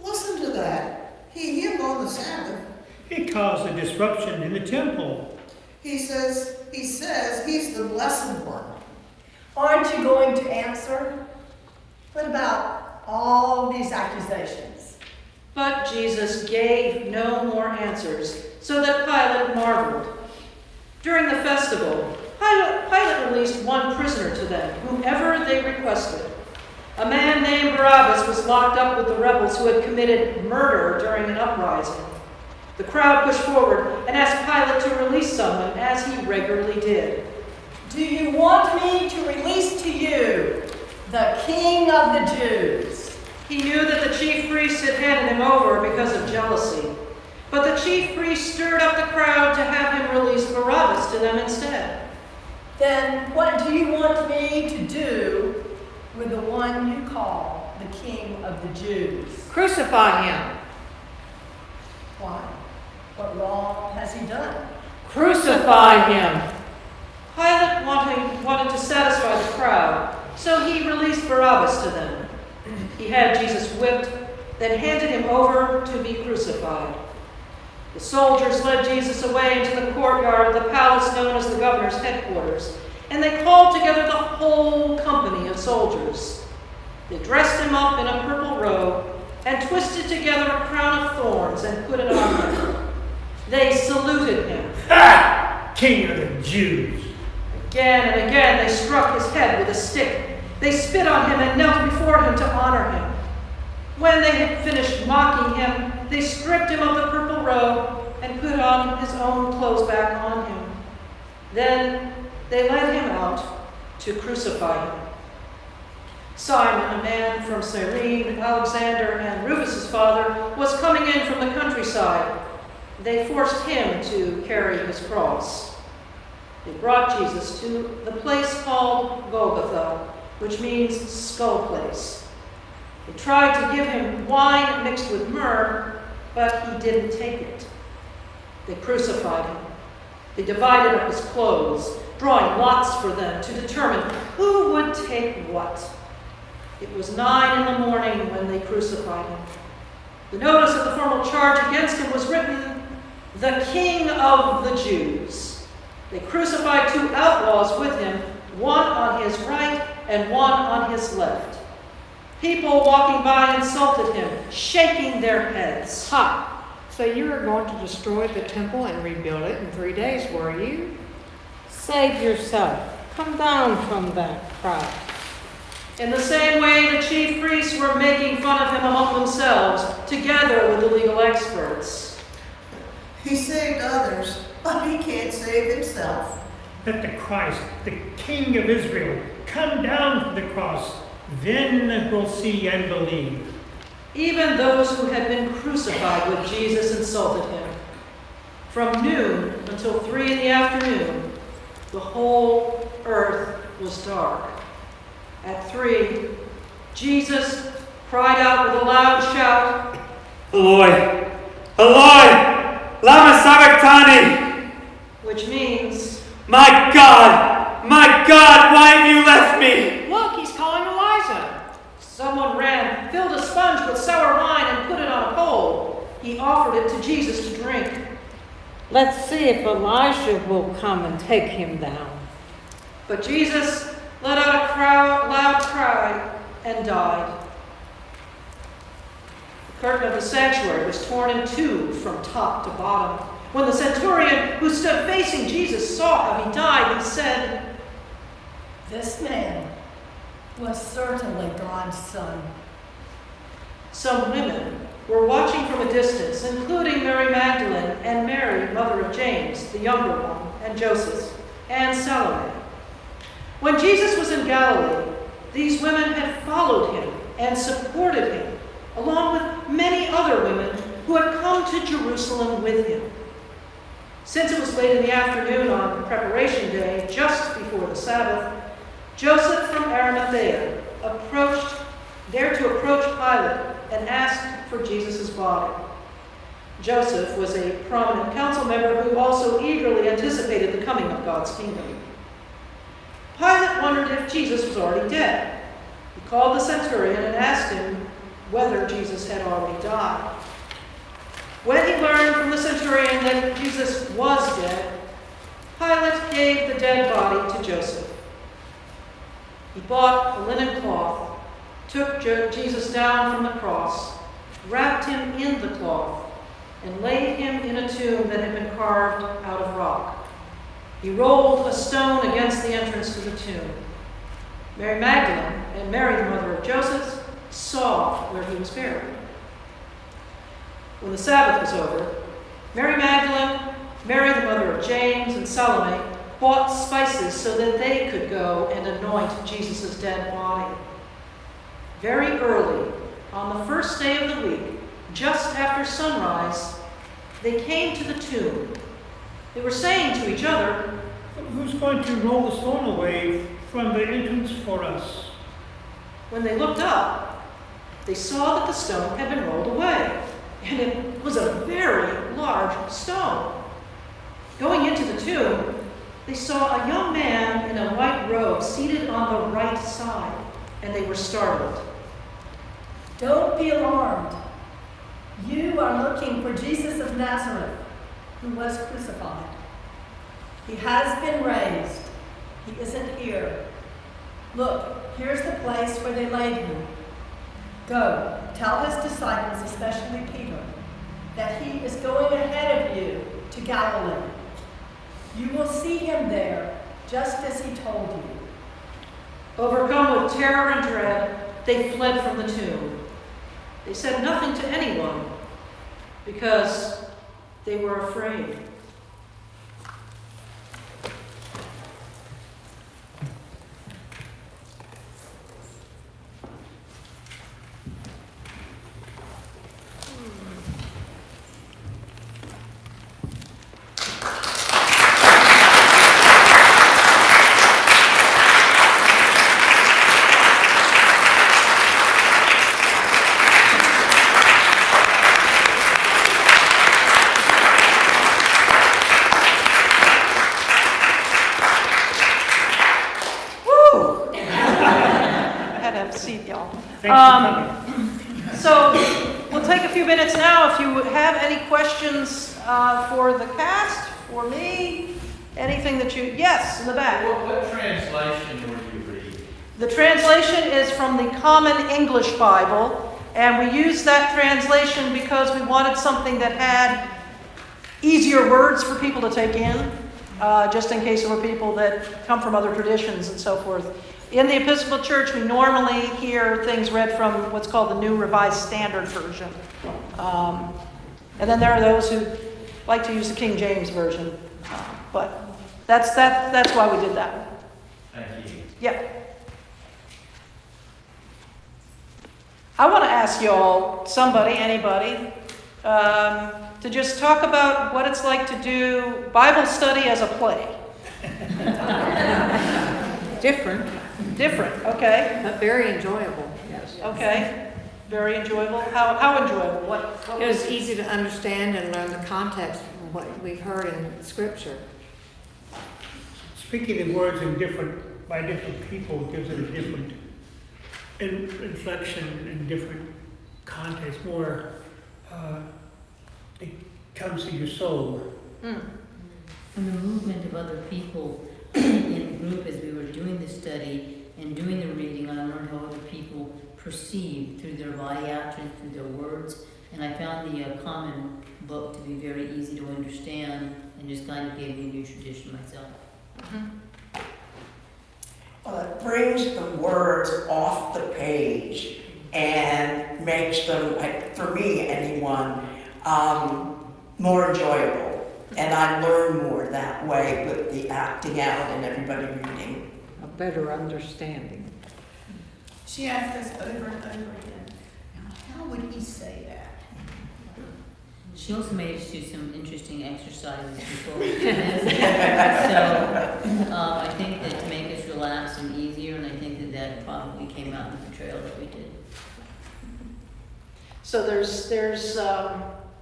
Speaker 4: Listen to that. He healed on the Sabbath.
Speaker 6: He caused a disruption in the temple.
Speaker 4: He says he's the blessed one.
Speaker 3: Aren't you going to answer? What about all these accusations?
Speaker 1: But Jesus gave no more answers, so that Pilate marveled. During the festival, Pilate released one prisoner to them, whomever they requested. A man named Barnabas was locked up with the rebels who had committed murder during an uprising. The crowd pushed forward and asked Pilate to release someone, as he regularly did.
Speaker 3: Do you want me to release to you the king of the Jews?
Speaker 1: He knew that the chief priests had handed him over because of jealousy. But the chief priests stirred up the crowd to have him release Barnabas to them instead.
Speaker 3: Then what do you want me to do with the one you call the king of the Jews?
Speaker 9: Crucify him.
Speaker 3: Why? What wrong has he done?
Speaker 7: Crucify him.
Speaker 1: Pilate wanted to satisfy the crowd, so he released Barnabas to them. He had Jesus whipped, then handed him over to be crucified. The soldiers led Jesus away into the courtyard of the palace known as the governor's headquarters, and they called together the whole company of soldiers. They dressed him up in a purple robe and twisted together a crown of thorns and put it on him. They saluted him.
Speaker 6: Ha! King of the Jews!
Speaker 1: Again and again they struck his head with a stick. They spit on him and knelt before him to honor him. When they had finished mocking him, they stripped him of the purple robe and put on his own clothes back on him. Then they led him out to crucify him. Simon, a man from Cyrene, Alexander, and Rufus's father, was coming in from the countryside. They forced him to carry his cross. They brought Jesus to the place called Golgotha, which means skull place. They tried to give him wine mixed with myrrh, but he didn't take it. They crucified him. They divided up his clothes, drawing lots for them to determine who would take what. It was 9 a.m. when they crucified him. The notice of the formal charge against him was written, "The King of the Jews." They crucified 2 outlaws with him, one on his right and one on his left. People walking by insulted him, shaking their heads.
Speaker 9: Ha! So you were going to destroy the temple and rebuild it in 3 days, were you?
Speaker 7: Save yourself. Come down from that crowd.
Speaker 1: In the same way, the chief priests were making fun of him among themselves, together with the legal experts.
Speaker 4: He saved others, but he can't save himself.
Speaker 6: Let the Christ, the King of Israel, come down from the cross. Then we'll see and believe.
Speaker 1: Even those who had been crucified with Jesus insulted him. From noon until 3 in the afternoon, the whole earth was dark. At 3, Jesus cried out with a loud shout,
Speaker 5: Eloi, Eloi, lama sabachthani,
Speaker 1: which means,
Speaker 5: my God, why have you left me?
Speaker 9: Look, he's calling Elijah.
Speaker 1: someone ran, filled a sponge with sour wine, and put it on a pole. He offered it to Jesus to drink.
Speaker 7: Let's see if Elijah will come and take him down.
Speaker 1: But Jesus let out a loud cry and died. The curtain of the sanctuary was torn in 2 from top to bottom. When the centurion who stood facing Jesus saw how he died, he said,
Speaker 3: This man was certainly God's son.
Speaker 1: Some women were watching from a distance, including Mary Magdalene and Mary, mother of James, the younger one, and Joseph, and Salome. When Jesus was in Galilee, these women had followed him and supported him, along with many other women who had come to Jerusalem with him. Since it was late in the afternoon on Preparation Day, just before the Sabbath, Joseph from Arimathea dared to approach Pilate and asked for Jesus' body. Joseph was a prominent council member who also eagerly anticipated the coming of God's kingdom. Pilate wondered if Jesus was already dead. He called the centurion and asked him whether Jesus had already died. When he learned from the centurion that Jesus was dead, Pilate gave the dead body to Joseph. He bought a linen cloth, took Jesus down from the cross, wrapped him in the cloth, and laid him in a tomb that had been carved out of rock. He rolled a stone against the entrance to the tomb. Mary Magdalene and Mary, the mother of Joseph, saw where he was buried. When the Sabbath was over, Mary Magdalene, Mary, the mother of James, and Salome bought spices so that they could go and anoint Jesus' dead body. Very early, on the first day of the week, just after sunrise, they came to the tomb. They were saying to each other,
Speaker 6: Who's going to roll the stone away from the entrance for us?
Speaker 1: When they looked up, they saw that the stone had been rolled away, and it was a very large stone. Going into the tomb, they saw a young man in a white robe seated on the right side, and they were startled.
Speaker 3: Don't be alarmed. You are looking for Jesus of Nazareth, who was crucified. He has been raised. He isn't here. Look, here's the place where they laid him. Go, tell his disciples, especially Peter, that he is going ahead of you to Galilee. You will see him there, just as he told you.
Speaker 1: Overcome with terror and dread, they fled from the tomb. They said nothing to anyone because they were afraid. So we'll take a few minutes now. If you have any questions for the cast, for me, anything that you... Yes, in the back.
Speaker 13: What translation were you reading?
Speaker 1: The translation is from the Common English Bible, and we used that translation because we wanted something that had easier words for people to take in, just in case there were people that come from other traditions and so forth. In the Episcopal Church, we normally hear things read from what's called the New Revised Standard Version. And then there are those who like to use the King James Version. But that's why we did that.
Speaker 13: Thank you.
Speaker 1: Yeah. I want to ask y'all, somebody, anybody, to just talk about what it's like to do Bible study as a play. Different, okay.
Speaker 9: But very enjoyable, yes.
Speaker 1: Okay, very enjoyable. How enjoyable? What
Speaker 9: It was easy to understand and learn the context from what we've heard in Scripture.
Speaker 6: Speaking the words by different people gives it a different inflection and different context, more it comes to your soul.
Speaker 12: And the movement of other people in the group as we were doing the study and doing the reading, I learned how other people perceive through their body actions, through their words, and I found the common book to be very easy to understand and just kind of gave me a new tradition myself.
Speaker 11: Well, it brings the words off the page and makes them, for me, anyone, more enjoyable. And I learn more that way with the acting out and everybody reading.
Speaker 7: A better understanding.
Speaker 10: She asked us over and over again, how would he say that?
Speaker 12: She also made us do some interesting exercises before we did this. So I think that to make us relax and easier, and I think that probably came out in the portrayal that we did.
Speaker 1: So there's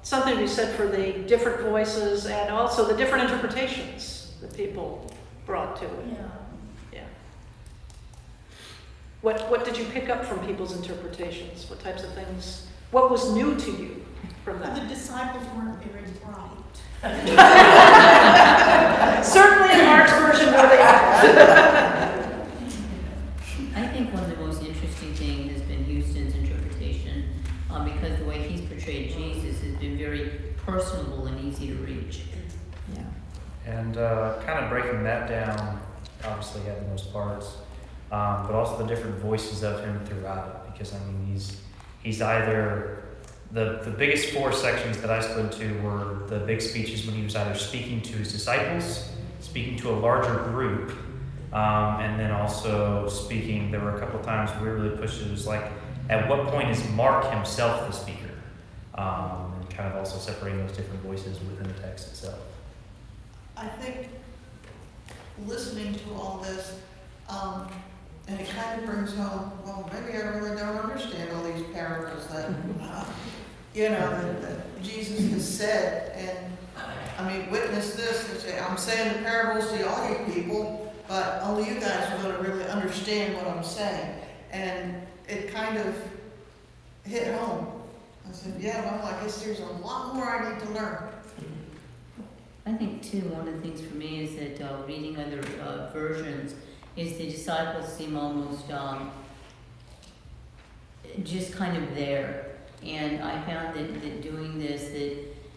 Speaker 1: something to be said for the different voices and also the different interpretations that people brought to it. Yeah. What did you pick up from people's interpretations? What types of things? What was new to you from that?
Speaker 10: The disciples weren't very bright.
Speaker 1: Certainly in Mark's version where they are.
Speaker 12: I think one of the most interesting things has been Houston's interpretation, because the way he's portrayed Jesus has been very personable and easy to reach.
Speaker 7: Yeah.
Speaker 5: And kind of breaking that down, obviously he had the most parts, but also the different voices of him throughout it. Because I mean, he's either the biggest four sections that I split into were the big speeches when he was either speaking to his disciples, speaking to a larger group, and then also speaking. There were a couple of times we really pushed it. It was like, at what point is Mark himself the speaker? And kind of also separating those different voices within the text itself.
Speaker 4: I think listening to all this, and it kind of brings home, well, maybe I really don't understand all these parables that, that Jesus has said. And I mean, witness this and say, I'm saying the parables to all you people, but only you guys are going to really understand what I'm saying. And it kind of hit home. I said, yeah, well, I guess there's a lot more I need to learn.
Speaker 12: I think, too, one of the things for me is that reading other versions is the disciples seem almost just kind of there. And I found that doing this,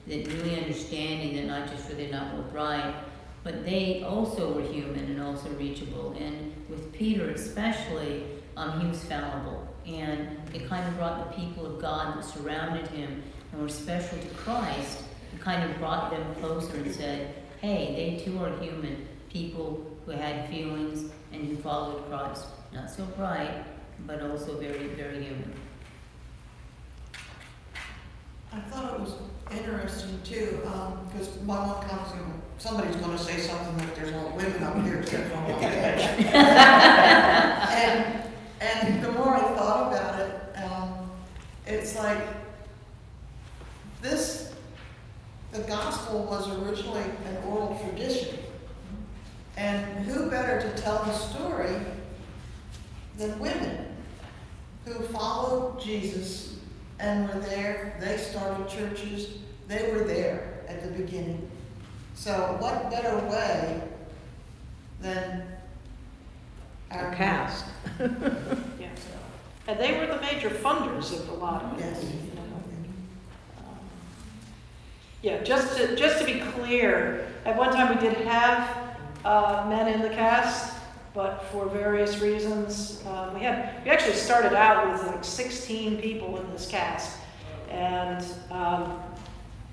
Speaker 12: that really understanding that not just were they not more bright, but they also were human and also reachable. And with Peter especially, he was fallible. And it kind of brought the people of God that surrounded him and were special to Christ, and kind of brought them closer and said, hey, they too are human, people who had feelings and who followed Christ. Not so bright, but also very, very human.
Speaker 4: I thought it was interesting too, because my one comes in, somebody's going to say something that there's all women up here sitting on the edge. And the more I thought about it, it's like the gospel was originally an oral tradition. And who better to tell the story than women who followed Jesus and were there. They started churches. They were there at the beginning. So what better way than
Speaker 7: A cast.
Speaker 1: Yeah. And they were the major funders of a lot of it.
Speaker 4: Yes.
Speaker 1: Yeah, just to be clear, at one time we did have men in the cast, but for various reasons, we actually started out with like 16 people in this cast, and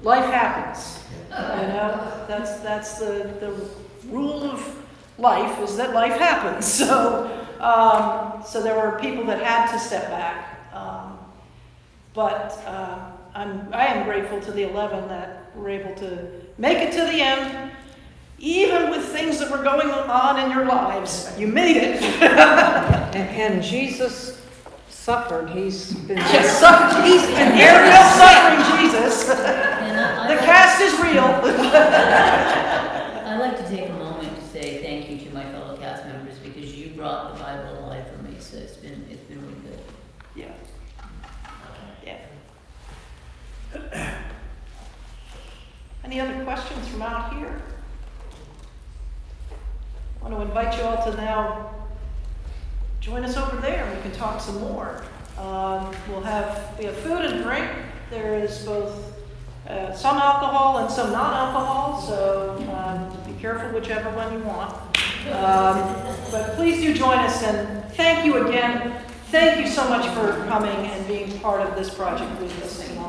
Speaker 1: life happens. You know, that's the rule of life, is that life happens. So there were people that had to step back, but I am grateful to the 11 that were able to make it to the end, even with things that were going on in your lives. You made it.
Speaker 7: And Jesus suffered. He's been
Speaker 1: Yes, he's been here, real suffering Jesus. The cast is real.
Speaker 12: I'd like to take a moment to say thank you to my fellow cast members, because you brought the Bible to life for me, so it's been really good.
Speaker 1: Yeah. Yeah. Any other questions from out here? I want to invite you all to now join us over there, and we can talk some more. We have food and drink. There is both some alcohol and some non-alcohol, so be careful whichever one you want. But please do join us, and thank you again. Thank you so much for coming and being part of this project with us tonight.